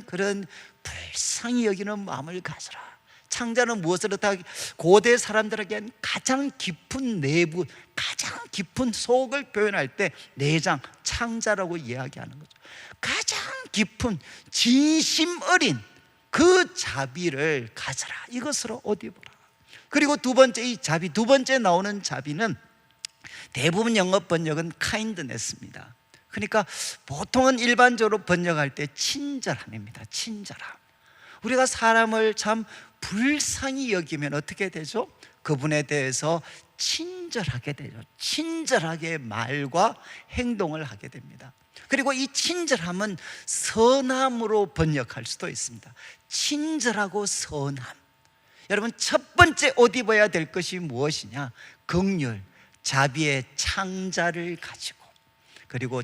그런 불쌍히 여기는 마음을 가져라. 창자는 무엇을 뜻하기? 고대 사람들에겐 가장 깊은 내부, 가장 깊은 속을 표현할 때 내장, 창자라고 이야기하는 거죠. 가장 깊은 진심 어린 그 자비를 가져라. 이것으로 옷 입어라. 그리고 두 번째, 이 자비, 두 번째 나오는 자비는 대부분 영어 번역은 kindness입니다. 그러니까 보통은 일반적으로 번역할 때 친절함입니다. 친절함. 우리가 사람을 참 불쌍히 여기면 어떻게 되죠? 그분에 대해서 친절하게 되죠. 친절하게 말과 행동을 하게 됩니다. 그리고 이 친절함은 선함으로 번역할 수도 있습니다. 친절하고 선함. 여러분, 첫 번째 옷 입어야 될 것이 무엇이냐? 긍휼, 자비의 창자를 가지고, 그리고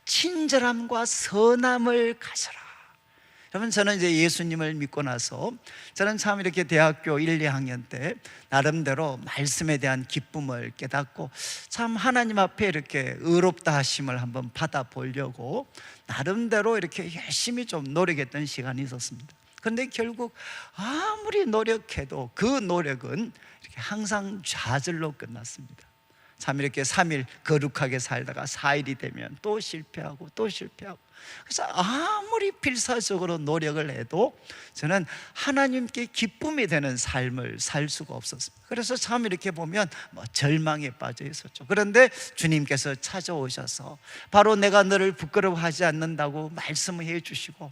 친절함과 선함을 가져라. 여러분, 저는 이제 예수님을 믿고 나서 저는 참 이렇게 대학교 1, 2학년 때 나름대로 말씀에 대한 기쁨을 깨닫고 참 하나님 앞에 이렇게 의롭다 하심을 한번 받아보려고 나름대로 이렇게 열심히 좀 노력했던 시간이 있었습니다. 그런데 결국 아무리 노력해도 그 노력은 이렇게 항상 좌절로 끝났습니다. 참 이렇게 3일 거룩하게 살다가 4일이 되면 또 실패하고 또 실패하고, 그래서 아무리 필사적으로 노력을 해도 저는 하나님께 기쁨이 되는 삶을 살 수가 없었습니다. 그래서 참 이렇게 보면 절망에 빠져 있었죠. 그런데 주님께서 찾아오셔서 바로 내가 너를 부끄러워하지 않는다고 말씀을 해주시고,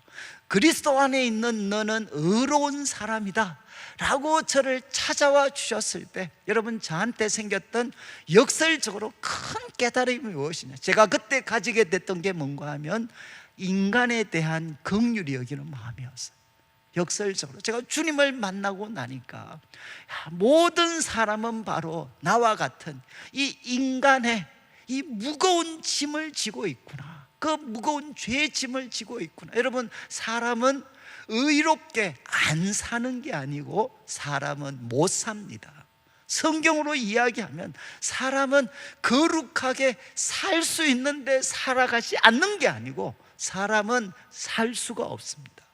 그리스도 안에 있는 너는 의로운 사람이다 라고 저를 찾아와 주셨을 때, 여러분, 저한테 생겼던 역설적으로 큰 깨달음이 무엇이냐, 제가 그때 가지게 됐던 게 뭔가 하면 인간에 대한 긍휼히 여기는 마음이었어요. 역설적으로 제가 주님을 만나고 나니까 모든 사람은 바로 나와 같은 이 인간의 이 무거운 짐을 지고 있구나, 그 무거운 죄의 짐을 지고 있구나. 여러분, 사람은 의롭게 안 사는 게 아니고 사람은 못 삽니다. 성경으로 이야기하면 사람은 거룩하게 살 수 있는데 살아가지 않는 게 아니고 사람은 살 수가 없습니다.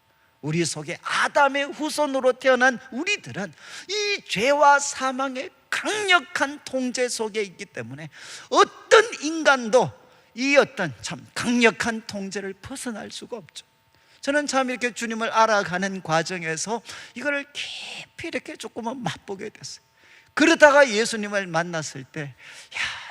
우리 속에 아담의 후손으로 태어난 우리들은 이 죄와 사망의 강력한 통제 속에 있기 때문에 어떤 인간도 이 어떤 참 강력한 통제를 벗어날 수가 없죠. 저는 참 이렇게 주님을 알아가는 과정에서 이거를 깊이 이렇게 조금은 맛보게 됐어요. 그러다가 예수님을 만났을 때,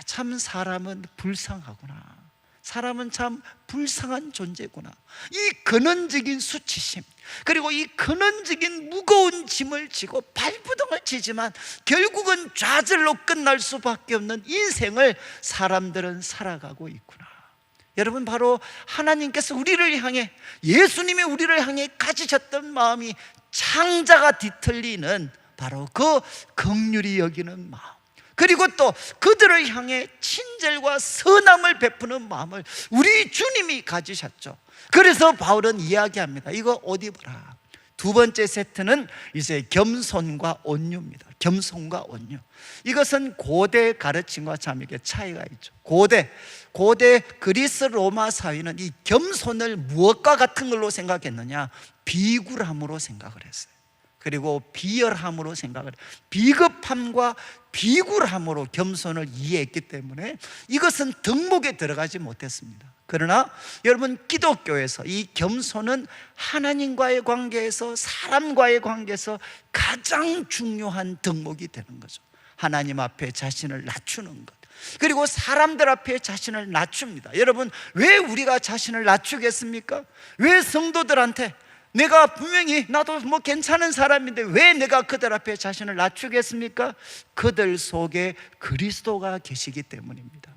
참 사람은 불쌍하구나, 사람은 참 불쌍한 존재구나, 이 근원적인 수치심, 그리고 이 근원적인 무거운 짐을 지고 발부둥을 치지만 결국은 좌절로 끝날 수밖에 없는 인생을 사람들은 살아가고 있구나. 여러분, 바로 하나님께서 우리를 향해, 예수님이 우리를 향해 가지셨던 마음이 창자가 뒤틀리는 바로 그 긍휼히 여기는 마음, 그리고 또 그들을 향해 친절과 선함을 베푸는 마음을 우리 주님이 가지셨죠. 그래서 바울은 이야기합니다. 이거 어디 보라. 두 번째 세트는 이제 겸손과 온유입니다. 겸손과 온유. 이것은 고대 가르침과 참 이렇게 차이가 있죠. 고대 그리스 로마 사회는 이 겸손을 무엇과 같은 걸로 생각했느냐? 비굴함으로 생각을 했어요. 그리고 비열함으로 생각을, 비겁함과 비굴함으로 겸손을 이해했기 때문에 이것은 덕목에 들어가지 못했습니다. 그러나 여러분, 기독교에서 이 겸손은 하나님과의 관계에서, 사람과의 관계에서 가장 중요한 덕목이 되는 거죠. 하나님 앞에 자신을 낮추는 것, 그리고 사람들 앞에 자신을 낮춥니다. 여러분, 왜 우리가 자신을 낮추겠습니까? 왜 성도들한테 내가 분명히 나도 괜찮은 사람인데 왜 내가 그들 앞에 자신을 낮추겠습니까? 그들 속에 그리스도가 계시기 때문입니다.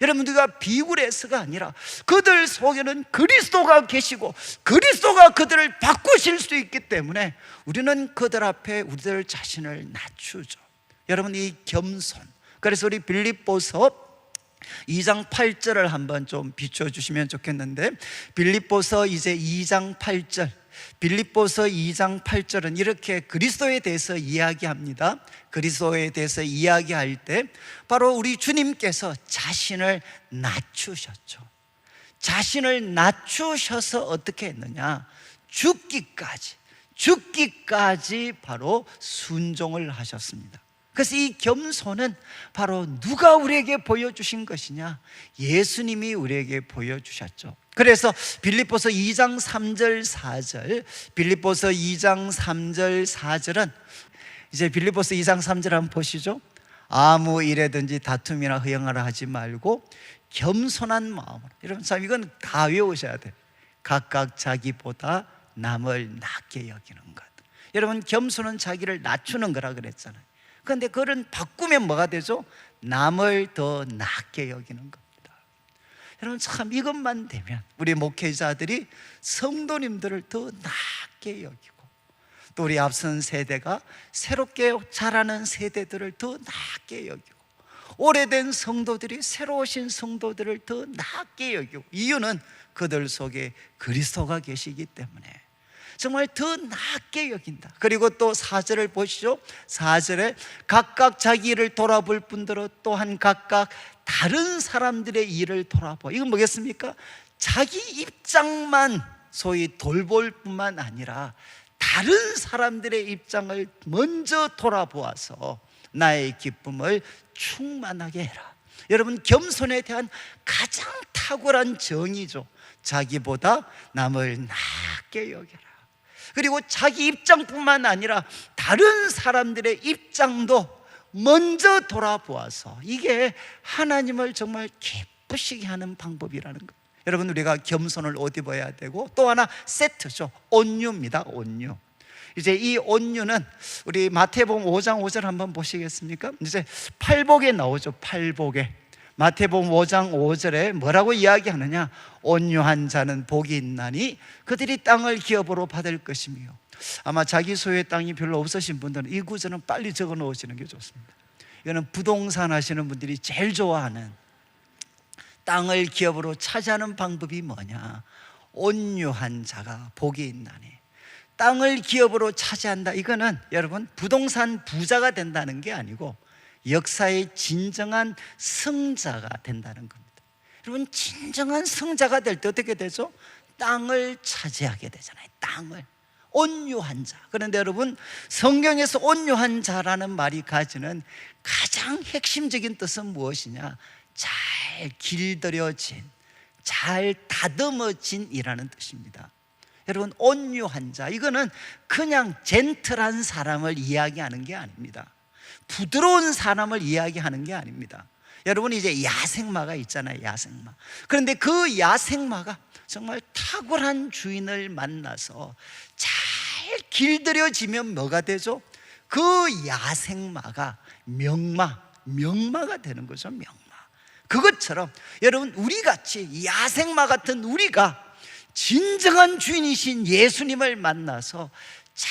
여러분, 우리가 비굴해서가 아니라 그들 속에는 그리스도가 계시고 그리스도가 그들을 바꾸실 수 있기 때문에 우리는 그들 앞에 우리들 자신을 낮추죠. 여러분, 이 겸손, 그래서 우리 빌립보서 2장 8절을 한번 좀 비춰주시면 좋겠는데, 빌립보서 이제 2장 8절, 빌립보서 2장 8절은 이렇게 그리스도에 대해서 이야기합니다. 그리스도에 대해서 이야기할 때 바로 우리 주님께서 자신을 낮추셨죠. 자신을 낮추셔서 어떻게 했느냐? 죽기까지 바로 순종을 하셨습니다. 그래서 이 겸손은 바로 누가 우리에게 보여주신 것이냐? 예수님이 우리에게 보여주셨죠. 그래서 빌립보서 2장 3절 4절, 빌립보서 2장 3절 4절은 이제 빌립보서 2장 3절 한번 보시죠. 아무 일에든지 다툼이나 허영하라 하지 말고 겸손한 마음으로. 여러분, 참 이건 다 외우셔야 돼요. 각각 자기보다 남을 낮게 여기는 것. 여러분, 겸손은 자기를 낮추는 거라 그랬잖아요. 그런데 그걸 바꾸면 뭐가 되죠? 남을 더 낮게 여기는 겁니다. 여러분, 참 이것만 되면 우리 목회자들이 성도님들을 더 낮게 여기고, 또 우리 앞선 세대가 새롭게 자라는 세대들을 더 낮게 여기고, 오래된 성도들이 새로 오신 성도들을 더 낮게 여기고, 이유는 그들 속에 그리스도가 계시기 때문에. 정말 더 낮게 여긴다. 그리고 또 4절을 보시죠. 4절에 각각 자기 일을 돌아볼 뿐더러 또한 각각 다른 사람들의 일을 돌아보. 이건 뭐겠습니까? 자기 입장만 소위 돌볼 뿐만 아니라 다른 사람들의 입장을 먼저 돌아보아서 나의 기쁨을 충만하게 해라. 여러분, 겸손에 대한 가장 탁월한 정의죠. 자기보다 남을 낮게 여겨라. 그리고 자기 입장뿐만 아니라 다른 사람들의 입장도 먼저 돌아보아서, 이게 하나님을 정말 기쁘시게 하는 방법이라는 것. 여러분, 우리가 겸손을 옷 입어야 되고, 또 하나 세트죠. 온유입니다. 온유. 이제 이 온유는 우리 마태복음 5장 5절 한번 보시겠습니까? 이제 팔복에 나오죠. 팔복에. 마태복음 5장 5절에 뭐라고 이야기하느냐? 온유한 자는 복이 있나니 그들이 땅을 기업으로 받을 것이며. 아마 자기 소유의 땅이 별로 없으신 분들은 이 구절은 빨리 적어 놓으시는 게 좋습니다. 이거는 부동산 하시는 분들이 제일 좋아하는, 땅을 기업으로 차지하는 방법이 뭐냐? 온유한 자가 복이 있나니. 땅을 기업으로 차지한다. 이거는 여러분, 부동산 부자가 된다는 게 아니고 역사의 진정한 승자가 된다는 겁니다. 여러분, 진정한 승자가 될 때 어떻게 되죠? 땅을 차지하게 되잖아요. 땅을. 온유한 자. 그런데 여러분, 성경에서 온유한 자라는 말이 가지는 가장 핵심적인 뜻은 무엇이냐? 잘 길들여진, 잘 다듬어진이라는 뜻입니다. 여러분, 온유한 자, 이거는 그냥 젠틀한 사람을 이야기하는 게 아닙니다. 부드러운 사람을 이야기하는 게 아닙니다. 여러분, 이제 야생마가 있잖아요. 야생마. 그런데 그 야생마가 정말 탁월한 주인을 만나서 잘 길들여지면 뭐가 되죠? 그 야생마가 명마가 되는 거죠. 명마. 그것처럼 여러분, 우리같이 야생마 같은 우리가 진정한 주인이신 예수님을 만나서 잘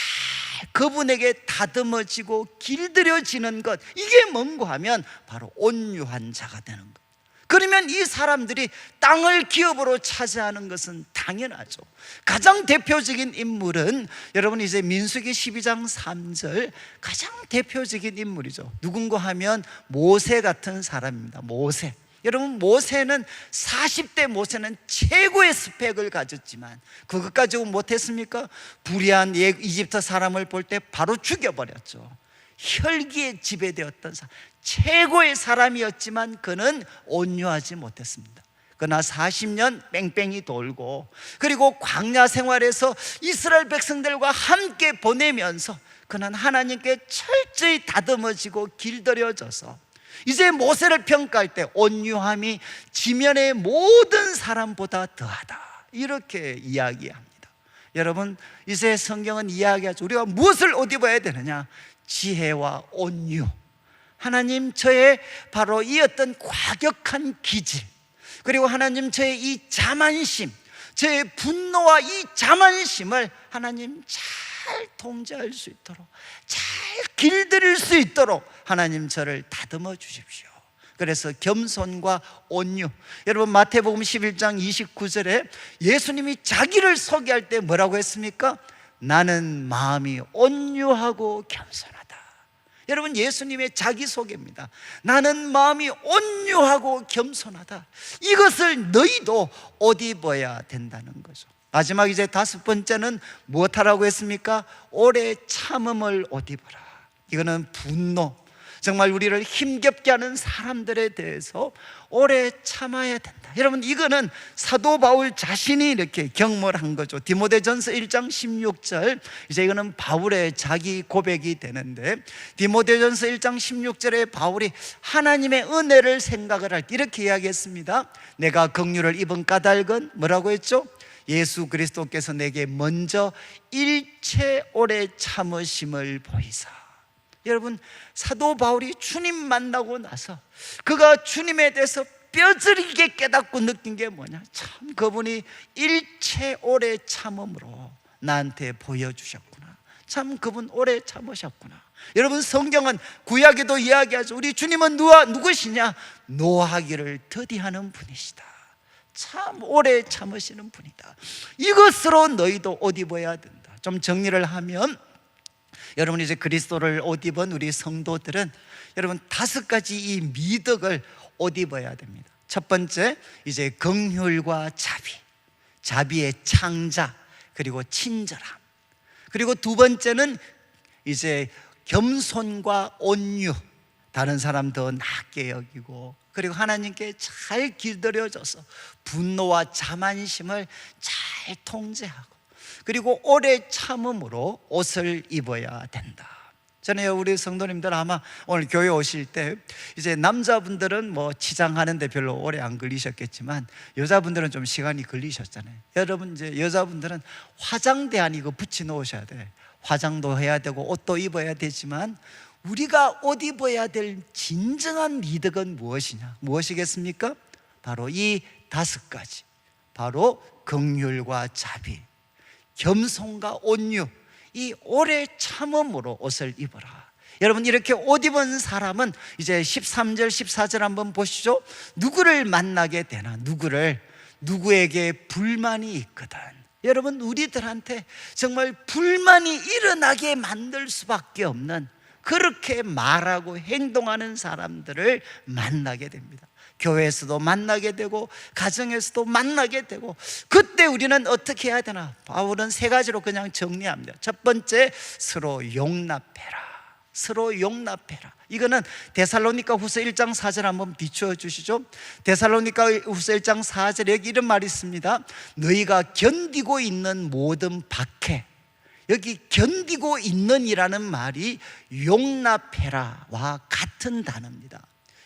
그분에게 다듬어지고 길들여지는 것, 이게 뭔가 하면 바로 온유한 자가 되는 것. 그러면 이 사람들이 땅을 기업으로 차지하는 것은 당연하죠. 가장 대표적인 인물은 여러분, 이제 민수기 12장 3절 가장 대표적인 인물이죠. 누군가 하면 모세 같은 사람입니다. 모세. 여러분, 모세는 40대 모세는 최고의 스펙을 가졌지만 그것 가지고 못했습니까? 불의한 이집트 사람을 볼 때 바로 죽여버렸죠. 혈기에 지배되었던 사람, 최고의 사람이었지만 그는 온유하지 못했습니다. 그러나 40년 뺑뺑이 돌고, 그리고 광야 생활에서 이스라엘 백성들과 함께 보내면서 그는 하나님께 철저히 다듬어지고 길들여져서 이제 모세를 평가할 때 온유함이 지면의 모든 사람보다 더하다, 이렇게 이야기합니다. 여러분, 이제 성경은 이야기하죠. 우리가 무엇을 옷 입어야 되느냐? 지혜와 온유. 하나님, 저의 바로 이 어떤 과격한 기질, 그리고 하나님, 저의 이 자만심, 저의 분노와 이 자만심을 하나님 잘 통제할 수 있도록, 잘 길들일 수 있도록 하나님 저를 다듬어 주십시오. 그래서 겸손과 온유. 여러분, 마태복음 11장 29절에 예수님이 자기를 소개할 때 뭐라고 했습니까? 나는 마음이 온유하고 겸손하다. 여러분, 예수님의 자기소개입니다. 나는 마음이 온유하고 겸손하다. 이것을 너희도 옷 입어야 된다는 거죠. 마지막 이제 5번째는 무엇하라고 했습니까? 오래 참음을 옷 입어라. 이거는 분노, 정말 우리를 힘겹게 하는 사람들에 대해서 오래 참아야 된다. 여러분, 이거는 사도 바울 자신이 이렇게 경험을 한 거죠. 디모데전서 1장 16절, 이제 이거는 바울의 자기 고백이 되는데, 디모데전서 1장 16절에 바울이 하나님의 은혜를 생각을 할 때 이렇게 이야기했습니다. 내가 긍휼을 입은 까닭은 뭐라고 했죠? 예수 그리스도께서 내게 먼저 일체 오래 참으심을 보이사. 여러분, 사도 바울이 주님 만나고 나서 그가 주님에 대해서 뼈저리게 깨닫고 느낀 게 뭐냐? 참, 그분이 일체 오래 참음으로 나한테 보여주셨구나. 참, 그분 오래 참으셨구나. 여러분, 성경은 구약에도 이야기하죠. 우리 주님은 누구시냐? 노하기를 더디하는 분이시다. 참 오래 참으시는 분이다. 이것으로 너희도 옷 입어야 된다. 좀 정리를 하면, 여러분 이제 그리스도를 옷 입은 우리 성도들은 여러분 5가지 이 미덕을 옷 입어야 됩니다. 첫 번째, 이제 긍휼과 자비, 자비의 창자, 그리고 친절함. 그리고 두 번째는 이제 겸손과 온유, 다른 사람 더 낮게 여기고, 그리고 하나님께 잘 기다려줘서 분노와 자만심을 잘 통제하고, 그리고 오래 참음으로 옷을 입어야 된다. 저는 우리 성도님들 아마 오늘 교회 오실 때 이제 남자분들은 뭐 치장하는데 별로 오래 안 걸리셨겠지만 여자분들은 좀 시간이 걸리셨잖아요. 여러분 이제 여자분들은 화장대 이거 붙여 놓으셔야 돼. 화장도 해야 되고 옷도 입어야 되지만 우리가 옷 입어야 될 진정한 미덕은 무엇이냐? 무엇이겠습니까? 바로 이 5가지. 바로 긍휼과 자비, 겸손과 온유, 이 오래 참음으로 옷을 입어라. 여러분 이렇게 옷 입은 사람은 이제 13절 14절 한번 보시죠. 누구를 만나게 되나? 누구에게 불만이 있거든. 여러분 우리들한테 정말 불만이 일어나게 만들 수밖에 없는, 그렇게 말하고 행동하는 사람들을 만나게 됩니다. 교회에서도 만나게 되고 가정에서도 만나게 되고, 그때 우리는 어떻게 해야 되나? 바울은 3가지로 그냥 정리합니다. 첫 번째, 서로 용납해라. 서로 용납해라. 이거는 데살로니가 후서 1장 4절 한번 비추어 주시죠. 데살로니가 후서 1장 4절에 여기 이런 말이 있습니다. 너희가 견디고 있는 모든 박해, 여기 견디고 있는이라는 말이 용납해라와 같은 단어입니다.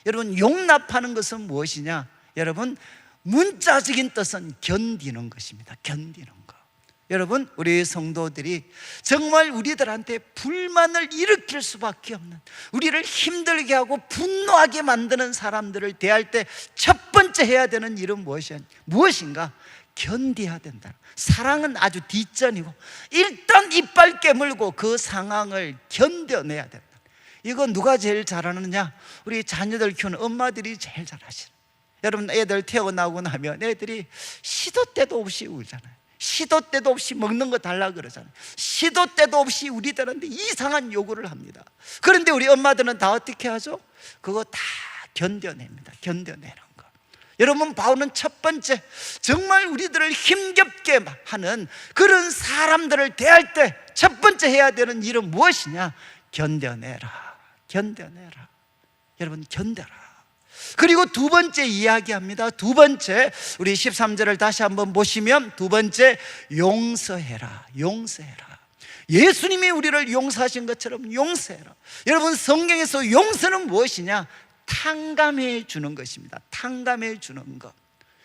여러분 용납하는 것은 무엇이냐? 여러분 문자적인 뜻은 견디는 것입니다. 견디는 것. 여러분 우리 성도들이 정말 우리들한테 불만을 일으킬 수밖에 없는, 우리를 힘들게 하고 분노하게 만드는 사람들을 대할 때 첫 번째 해야 되는 일은 무엇인가? 견디어야 된다. 사랑은 아주 뒷전이고 일단 이빨 깨물고 그 상황을 견뎌내야 된다. 이거 누가 제일 잘하느냐? 우리 자녀들 키우는 엄마들이 제일 잘하시는. 여러분 애들 태어나고 나면 애들이 시도 때도 없이 울잖아요. 시도 때도 없이 먹는 거 달라 그러잖아요. 시도 때도 없이 우리들한테 이상한 요구를 합니다. 그런데 우리 엄마들은 다 어떻게 하죠? 그거 다 견뎌냅니다. 견뎌내는 거. 여러분 바울은 첫 번째, 정말 우리들을 힘겹게 하는 그런 사람들을 대할 때 첫 번째 해야 되는 일은 무엇이냐? 견뎌내라. 견뎌내라. 여러분 견뎌라. 그리고 두 번째 이야기합니다. 두 번째, 우리 13절을 다시 한번 보시면 두 번째, 용서해라. 용서해라. 예수님이 우리를 용서하신 것처럼 용서해라. 여러분 성경에서 용서는 무엇이냐? 탕감해 주는 것입니다. 탕감해 주는 것.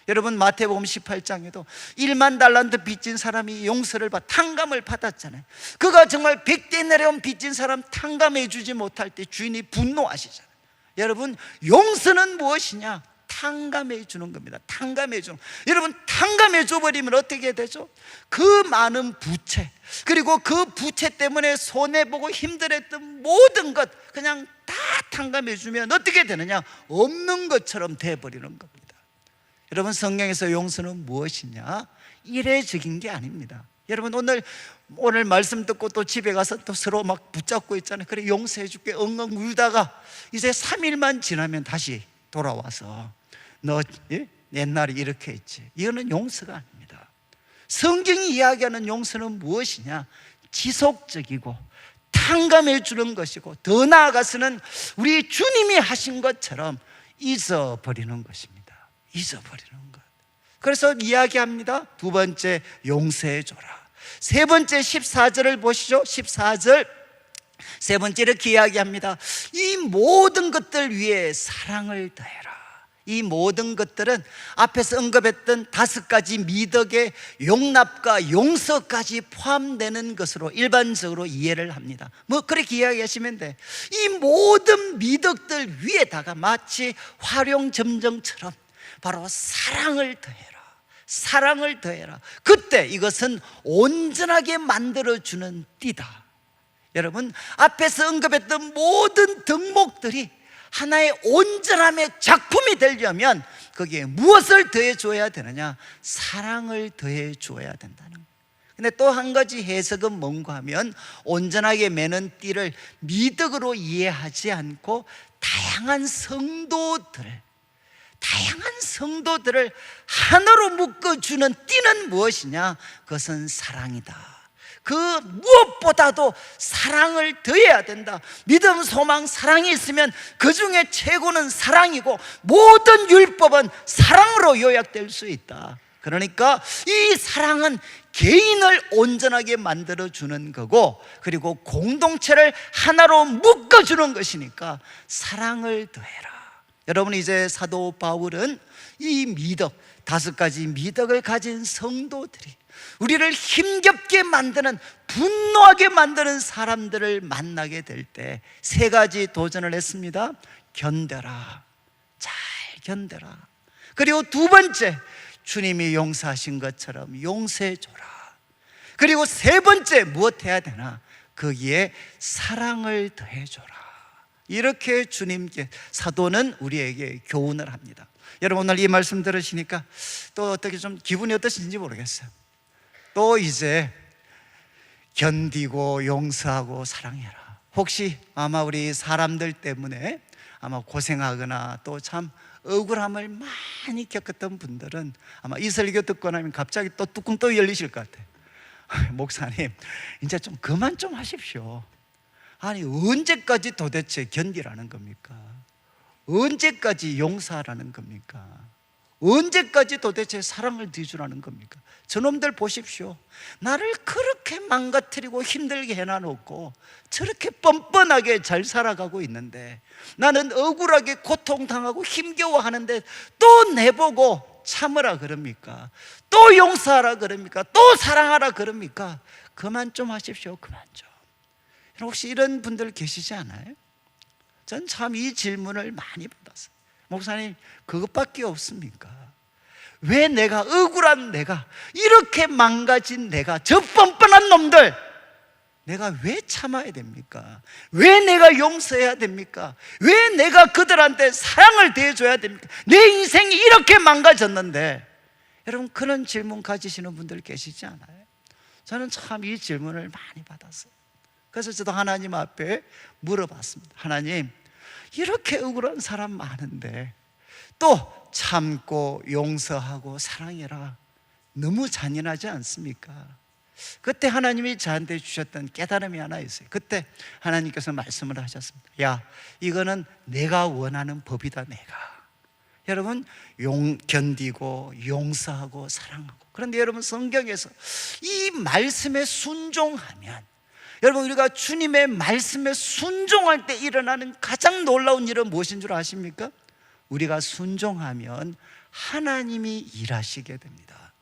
여러분 마태복음 18장에도 1만 달란트 빚진 사람이 용서를 탕감을 받았잖아요. 그가 정말 100대 내려온 빚진 사람 탕감해 주지 못할 때 주인이 분노하시잖아요. 여러분 용서는 무엇이냐? 탕감해 주는 겁니다. 탕감해 주는. 여러분 탕감해 줘버리면 어떻게 되죠? 그 많은 부채, 그리고 그 부채 때문에 손해보고 힘들었던 모든 것 그냥 다 탕감해 주면 어떻게 되느냐? 없는 것처럼 돼버리는 겁니다. 여러분 성경에서 용서는 무엇이냐? 이례적인 게 아닙니다. 여러분 오늘 말씀 듣고 또 집에 가서 또 서로 막 붙잡고 있잖아요. 그래 용서해 줄게 엉엉 울다가 이제 3일만 지나면 다시 돌아와서 너 옛날에 이렇게 했지. 이거는 용서가 아닙니다. 성경이 이야기하는 용서는 무엇이냐? 지속적이고 탕감해 주는 것이고, 더 나아가서는 우리 주님이 하신 것처럼 잊어버리는 것입니다. 잊어버리는 것. 그래서 이야기합니다. 두 번째, 용서해 줘라. 세 번째 14절을 보시죠. 14절 세 번째 이렇게 이야기합니다. 이 모든 것들 위에 사랑을 더해라. 이 모든 것들은 앞에서 언급했던 5가지 미덕의 용납과 용서까지 포함되는 것으로 일반적으로 이해를 합니다. 뭐 그렇게 이야기하시면 돼. 이 모든 미덕들 위에다가 마치 활용점정처럼 바로 사랑을 더해라. 사랑을 더해라. 그때 이것은 온전하게 만들어주는 띠다. 여러분 앞에서 언급했던 모든 덕목들이 하나의 온전함의 작품이 되려면 거기에 무엇을 더해줘야 되느냐? 사랑을 더해줘야 된다는 거예요. 근데 또 한 가지 해석은 뭔가 하면 온전하게 매는 띠를 미덕으로 이해하지 않고 다양한 성도들을 하나로 묶어주는 띠는 무엇이냐? 그것은 사랑이다. 그 무엇보다도 사랑을 더해야 된다. 믿음, 소망, 사랑이 있으면 그 중에 최고는 사랑이고 모든 율법은 사랑으로 요약될 수 있다. 그러니까 이 사랑은 개인을 온전하게 만들어주는 거고, 그리고 공동체를 하나로 묶어주는 것이니까 사랑을 더해라. 여러분, 이제 사도 바울은 이 미덕, 5가지 미덕을 가진 성도들이 우리를 힘겹게 만드는, 분노하게 만드는 사람들을 만나게 될 때 3가지 도전을 했습니다. 견뎌라, 잘 견뎌라. 그리고 2번째, 주님이 용서하신 것처럼 용서해줘라. 그리고 3번째, 무엇 해야 되나? 거기에 사랑을 더해줘라. 이렇게 주님께, 사도는 우리에게 교훈을 합니다. 여러분, 오늘 이 말씀 들으시니까 또 어떻게 좀 기분이 어떠신지 모르겠어요. 또 이제 견디고 용서하고 사랑해라. 혹시 아마 우리 사람들 때문에 아마 고생하거나 또 참 억울함을 많이 겪었던 분들은 아마 이 설교 듣고 나면 갑자기 또 뚜껑 또 열리실 것 같아요. 목사님, 이제 좀 그만 좀 하십시오. 아니, 언제까지 도대체 견디라는 겁니까? 언제까지 용서하라는 겁니까? 언제까지 도대체 사랑을 뒤주라는 겁니까? 저놈들 보십시오. 나를 그렇게 망가뜨리고 힘들게 해놔놓고 저렇게 뻔뻔하게 잘 살아가고 있는데, 나는 억울하게 고통당하고 힘겨워하는데 또 내보고 참으라 그럽니까? 또 용서하라 그럽니까? 또 사랑하라 그럽니까? 그만 좀 하십시오. 그만 좀. 혹시 이런 분들 계시지 않아요? 전 참 이 질문을 많이 받았어요. 목사님, 그것밖에 없습니까? 왜 내가, 억울한 내가, 이렇게 망가진 내가, 저 뻔뻔한 놈들, 내가 왜 참아야 됩니까? 왜 내가 용서해야 됩니까? 왜 내가 그들한테 사랑을 대해줘야 됩니까? 내 인생이 이렇게 망가졌는데. 여러분, 그런 질문 가지시는 분들 계시지 않아요? 저는 참 이 질문을 많이 받았어요. 그래서 저도 하나님 앞에 물어봤습니다. 하나님, 이렇게 억울한 사람 많은데 또 참고 용서하고 사랑해라, 너무 잔인하지 않습니까? 그때 하나님이 저한테 주셨던 깨달음이 하나 있어요. 그때 하나님께서 말씀을 하셨습니다. 야, 이거는 내가 원하는 법이다. 내가, 여러분, 견디고 용서하고 사랑하고. 그런데 여러분, 성경에서 이 말씀에 순종하면, 여러분, 우리가 주님의 말씀에 순종할 때 일어나는 가장 놀라운 일은 무엇인 줄 아십니까? 우리가 순종하면 하나님이 일하시게 됩니다.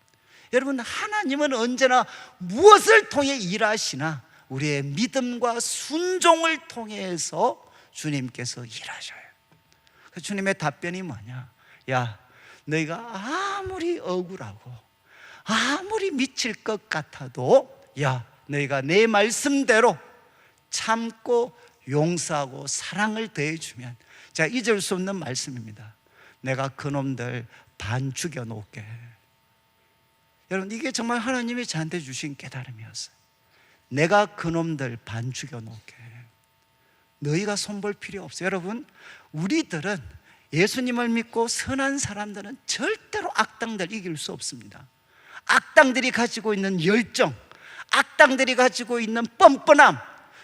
여러분, 하나님은 언제나 무엇을 통해 일하시나? 우리의 믿음과 순종을 통해서 주님께서 일하셔요. 그 주님의 답변이 뭐냐? 야, 너희가 아무리 억울하고 아무리 미칠 것 같아도, 야, 너희가 내 말씀대로 참고 용서하고 사랑을 더해주면, 제가 잊을 수 없는 말씀입니다. 내가 그놈들 반 죽여놓을게. 여러분, 이게 정말 하나님이 저한테 주신 깨달음이었어요. 내가 그놈들 반 죽여놓을게. 너희가 손볼 필요 없어요. 여러분, 우리들은, 예수님을 믿고 선한 사람들은 절대로 악당들 이길 수 없습니다. 악당들이 가지고 있는 열정, 악당들이 가지고 있는 뻔뻔함,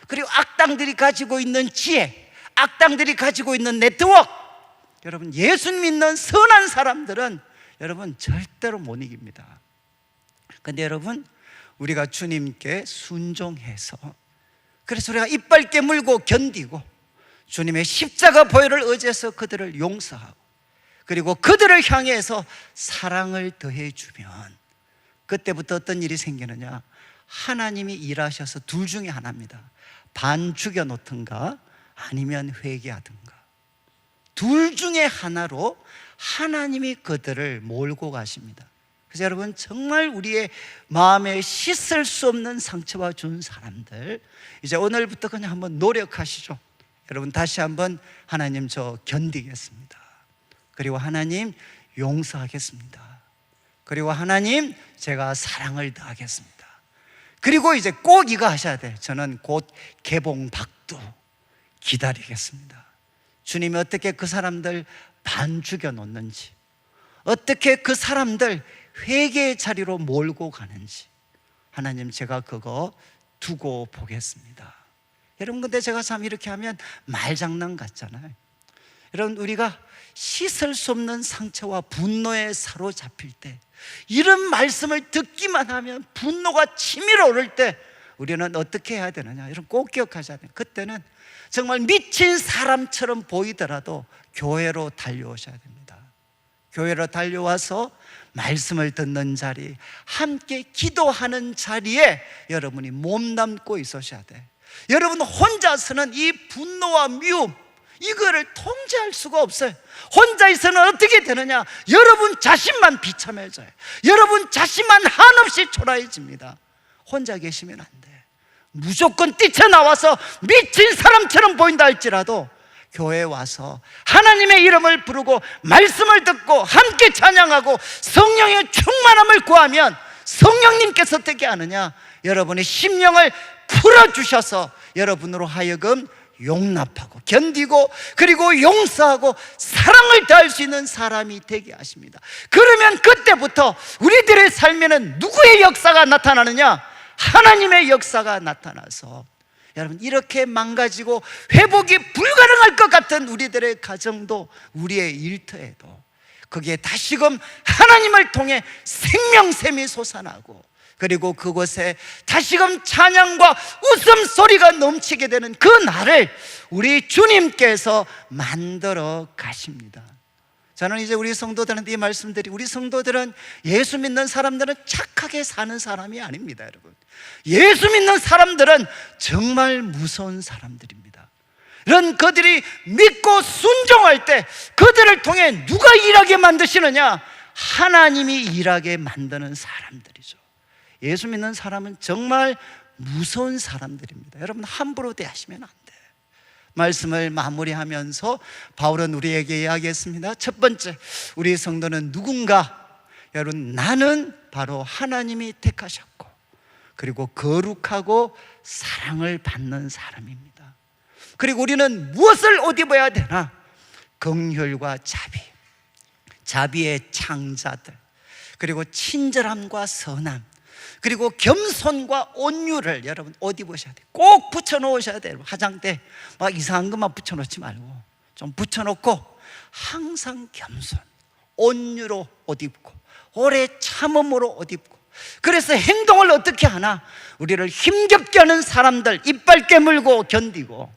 그리고 악당들이 가지고 있는 지혜, 악당들이 가지고 있는 네트워크, 여러분, 예수 믿는 선한 사람들은 여러분 절대로 못 이깁니다. 근데 여러분, 우리가 주님께 순종해서, 그래서 우리가 이빨 깨물고 견디고 주님의 십자가 보혈을 의지해서 그들을 용서하고, 그리고 그들을 향해서 사랑을 더해주면, 그때부터 어떤 일이 생기느냐? 하나님이 일하셔서 둘 중에 하나입니다. 반 죽여놓든가 아니면 회개하든가, 둘 중에 하나로 하나님이 그들을 몰고 가십니다. 그래서 여러분, 정말 우리의 마음에 씻을 수 없는 상처와 준 사람들, 이제 오늘부터 그냥 한번 노력하시죠. 여러분, 다시 한번 하나님, 저 견디겠습니다. 그리고 하나님, 용서하겠습니다. 그리고 하나님, 제가 사랑을 더하겠습니다. 그리고 이제 꼭 이거 하셔야 돼. 저는 곧 개봉박두 기다리겠습니다. 주님이 어떻게 그 사람들 반 죽여 놓는지, 어떻게 그 사람들 회개의 자리로 몰고 가는지, 하나님 제가 그거 두고 보겠습니다. 여러분, 근데 제가 참 이렇게 하면 말장난 같잖아요. 여러분, 우리가 씻을 수 없는 상처와 분노에 사로잡힐 때, 이런 말씀을 듣기만 하면 분노가 치밀어 오를 때 우리는 어떻게 해야 되느냐, 여러분 꼭 기억하셔야 돼요. 그때는 정말 미친 사람처럼 보이더라도 교회로 달려오셔야 됩니다. 교회로 달려와서 말씀을 듣는 자리, 함께 기도하는 자리에 여러분이 몸담고 있으셔야 돼. 여러분 혼자서는 이 분노와 미움, 이거를 통제할 수가 없어요. 혼자 있어는 어떻게 되느냐, 여러분 자신만 비참해져요. 여러분 자신만 한없이 초라해집니다. 혼자 계시면 안 돼. 무조건 뛰쳐나와서 미친 사람처럼 보인다 할지라도 교회에 와서 하나님의 이름을 부르고 말씀을 듣고 함께 찬양하고 성령의 충만함을 구하면 성령님께서 어떻게 하느냐, 여러분의 심령을 풀어주셔서 여러분으로 하여금 용납하고 견디고 그리고 용서하고 사랑을 다할 수 있는 사람이 되게 하십니다. 그러면 그때부터 우리들의 삶에는 누구의 역사가 나타나느냐? 하나님의 역사가 나타나서 여러분, 이렇게 망가지고 회복이 불가능할 것 같은 우리들의 가정도, 우리의 일터에도 거기에 다시금 하나님을 통해 생명샘이 솟아나고, 그리고 그곳에 다시금 찬양과 웃음소리가 넘치게 되는 그 날을 우리 주님께서 만들어 가십니다. 저는 이제 우리 성도들한테 이 말씀드리, 우리 성도들은 예수 믿는 사람들은 착하게 사는 사람이 아닙니다, 여러분. 예수 믿는 사람들은 정말 무서운 사람들입니다. 이런 그들이 믿고 순종할 때 그들을 통해 누가 일하게 만드시느냐? 하나님이 일하게 만드는 사람들이죠. 예수 믿는 사람은 정말 무서운 사람들입니다. 여러분, 함부로 대하시면 안 돼요. 말씀을 마무리하면서 바울은 우리에게 이야기했습니다. 첫 번째, 우리 성도는 누군가? 여러분, 나는 바로 하나님이 택하셨고 그리고 거룩하고 사랑을 받는 사람입니다. 그리고 우리는 무엇을 옷 입어야 되나? 긍휼과 자비, 자비의 창자들, 그리고 친절함과 선함, 그리고 겸손과 온유를 여러분 옷 입으셔야 돼요. 꼭 붙여놓으셔야 돼요. 화장대 막 이상한 것만 붙여놓지 말고 좀 붙여놓고 항상 겸손, 온유로 옷 입고 오래 참음으로 옷 입고. 그래서 행동을 어떻게 하나? 우리를 힘겹게 하는 사람들 이빨 깨물고 견디고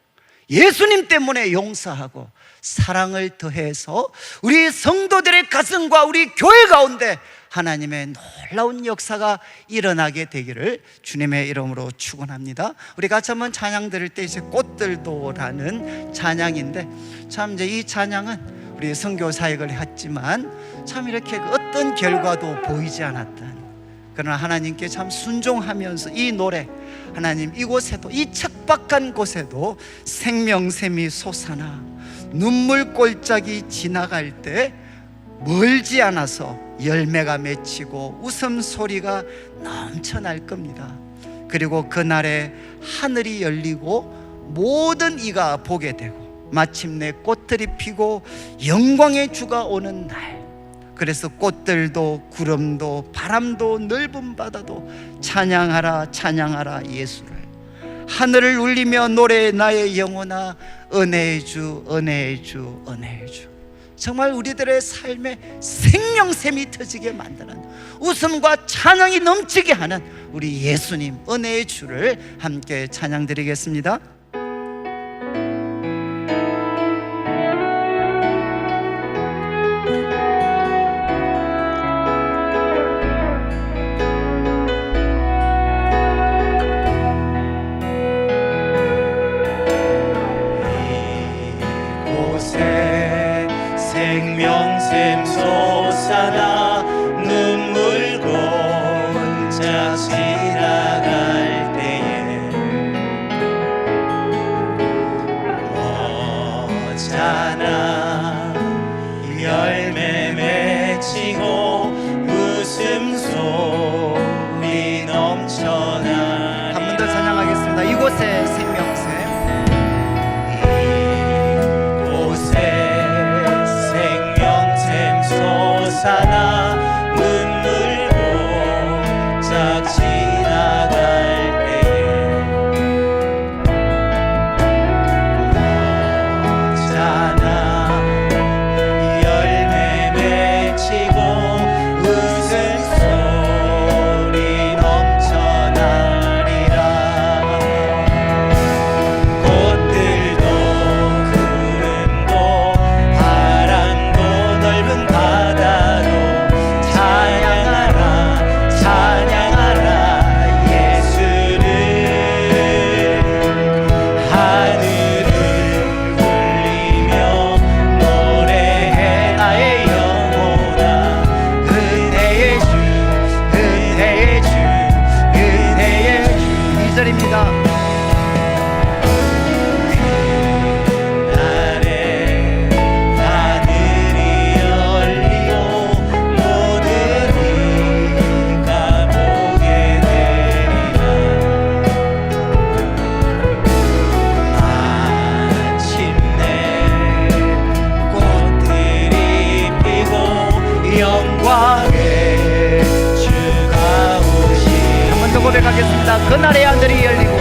예수님 때문에 용서하고 사랑을 더해서 우리 성도들의 가슴과 우리 교회 가운데 하나님의 놀라운 역사가 일어나게 되기를 주님의 이름으로 축원합니다. 우리 같이 한번 찬양 드릴 때 이제 꽃들도라는 찬양인데, 참 이제 이 찬양은 우리 선교 사역을 했지만 참 이렇게 어떤 결과도 보이지 않았던, 그러나 하나님께 참 순종하면서 이 노래, 하나님 이곳에도, 이 척박한 곳에도 생명샘이 솟아나 눈물 골짜기 지나갈 때 멀지 않아서 열매가 맺히고 웃음소리가 넘쳐날 겁니다. 그리고 그날에 하늘이 열리고 모든 이가 보게 되고 마침내 꽃들이 피고 영광의 주가 오는 날, 그래서 꽃들도 구름도 바람도 넓은 바다도 찬양하라 찬양하라 예수를, 하늘을 울리며 노래해 나의 영혼아 은혜의 주 은혜의 주 은혜의 주. 정말 우리들의 삶에 생명샘이 터지게 만드는, 웃음과 찬양이 넘치게 하는 우리 예수님 은혜의 주를 함께 찬양 드리겠습니다. 생명샘 솟아나 눈물 골짜 지나갈 때에 4절입니다. 고백하겠습니다. 그날의 하늘이 열리고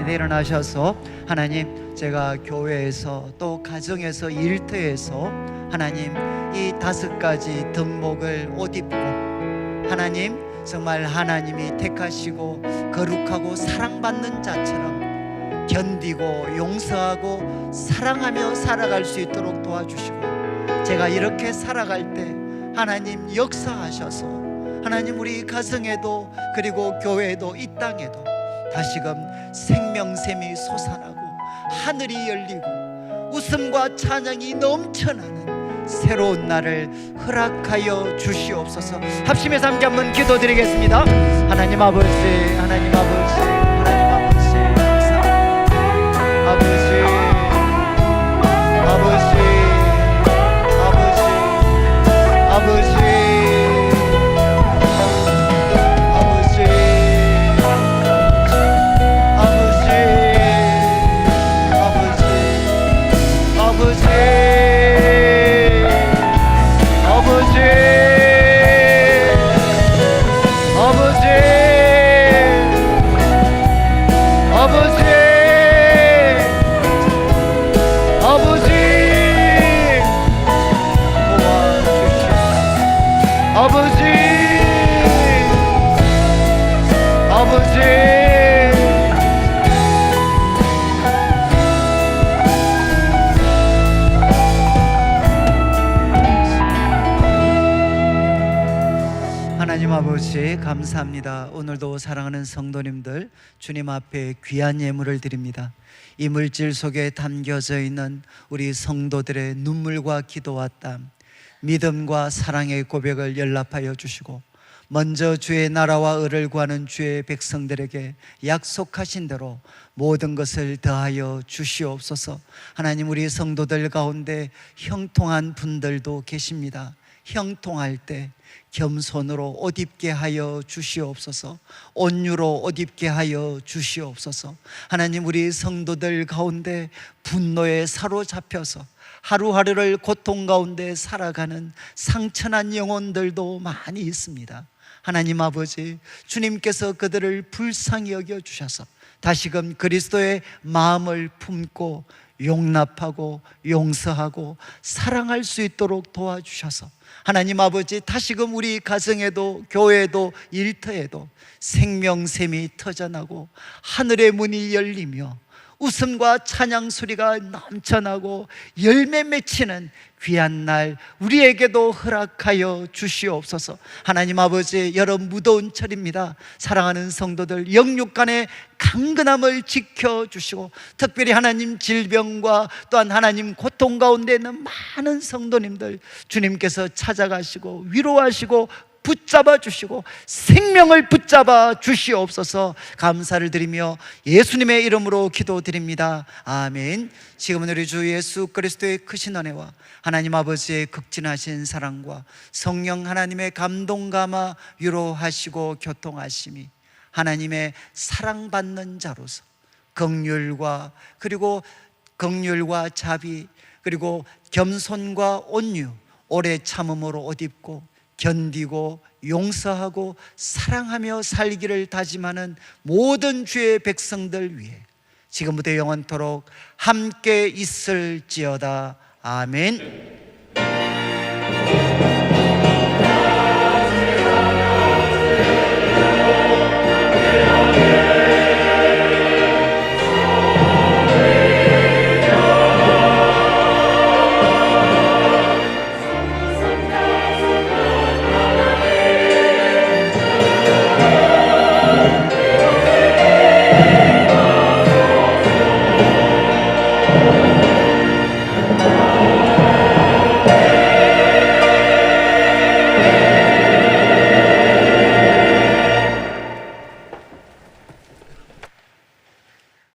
일어나셔서 하나님, 제가 교회에서 또 가정에서 일터에서 하나님 이 5가지 덕목을 옷 입고 하나님 정말 하나님이 택하시고 거룩하고 사랑받는 자처럼 견디고 용서하고 사랑하며 살아갈 수 있도록 도와주시고, 제가 이렇게 살아갈 때 하나님 역사하셔서 하나님 우리 가정에도 그리고 교회에도 이 땅에도 다시금 생명샘이 솟아나고 하늘이 열리고 웃음과 찬양이 넘쳐나는 새로운 날을 허락하여 주시옵소서. 합심해서 함께 한번 기도드리겠습니다. 하나님 아버지, 하나님 아버지, 하나님 아버지, 감사합니다. 아버지, 아버지, 아버지, 아버지, 하나님 아버지 감사합니다. 오늘도 사랑하는 성도님들 주님 앞에 귀한 예물을 드립니다. 이 물질 속에 담겨져 있는 우리 성도들의 눈물과 기도와 땀, 믿음과 사랑의 고백을 연락하여 주시고, 먼저 주의 나라와 의를 구하는 주의 백성들에게 약속하신 대로 모든 것을 더하여 주시옵소서. 하나님, 우리 성도들 가운데 형통한 분들도 계십니다. 형통할 때 겸손으로 옷 입게 하여 주시옵소서. 온유로 옷 입게 하여 주시옵소서. 하나님, 우리 성도들 가운데 분노에 사로잡혀서 하루하루를 고통 가운데 살아가는 상처난 영혼들도 많이 있습니다. 하나님 아버지, 주님께서 그들을 불쌍히 여겨 주셔서 다시금 그리스도의 마음을 품고 용납하고 용서하고 사랑할 수 있도록 도와주셔서 하나님 아버지, 다시금 우리 가정에도 교회에도 일터에도 생명샘이 터져나고 하늘의 문이 열리며 웃음과 찬양 소리가 넘쳐나고 열매 맺히는 귀한 날 우리에게도 허락하여 주시옵소서. 하나님 아버지, 여러 무더운 철입니다. 사랑하는 성도들 영육간의 강건함을 지켜주시고, 특별히 하나님 질병과 또한 하나님 고통 가운데 있는 많은 성도님들 주님께서 찾아가시고 위로하시고 붙잡아 주시고 생명을 붙잡아 주시옵소서. 감사를 드리며 예수님의 이름으로 기도드립니다. 아멘. 지금은 우리 주 예수 그리스도의 크신 은혜와 하나님 아버지의 극진하신 사랑과 성령 하나님의 감동 감화 위로하시고 교통하심이 하나님의 사랑받는 자로서 긍휼과 자비 그리고 겸손과 온유 오래 참음으로 옷 입고 견디고 용서하고 사랑하며 살기를 다짐하는 모든 주의 백성들 위해 지금부터 영원토록 함께 있을지어다. 아멘.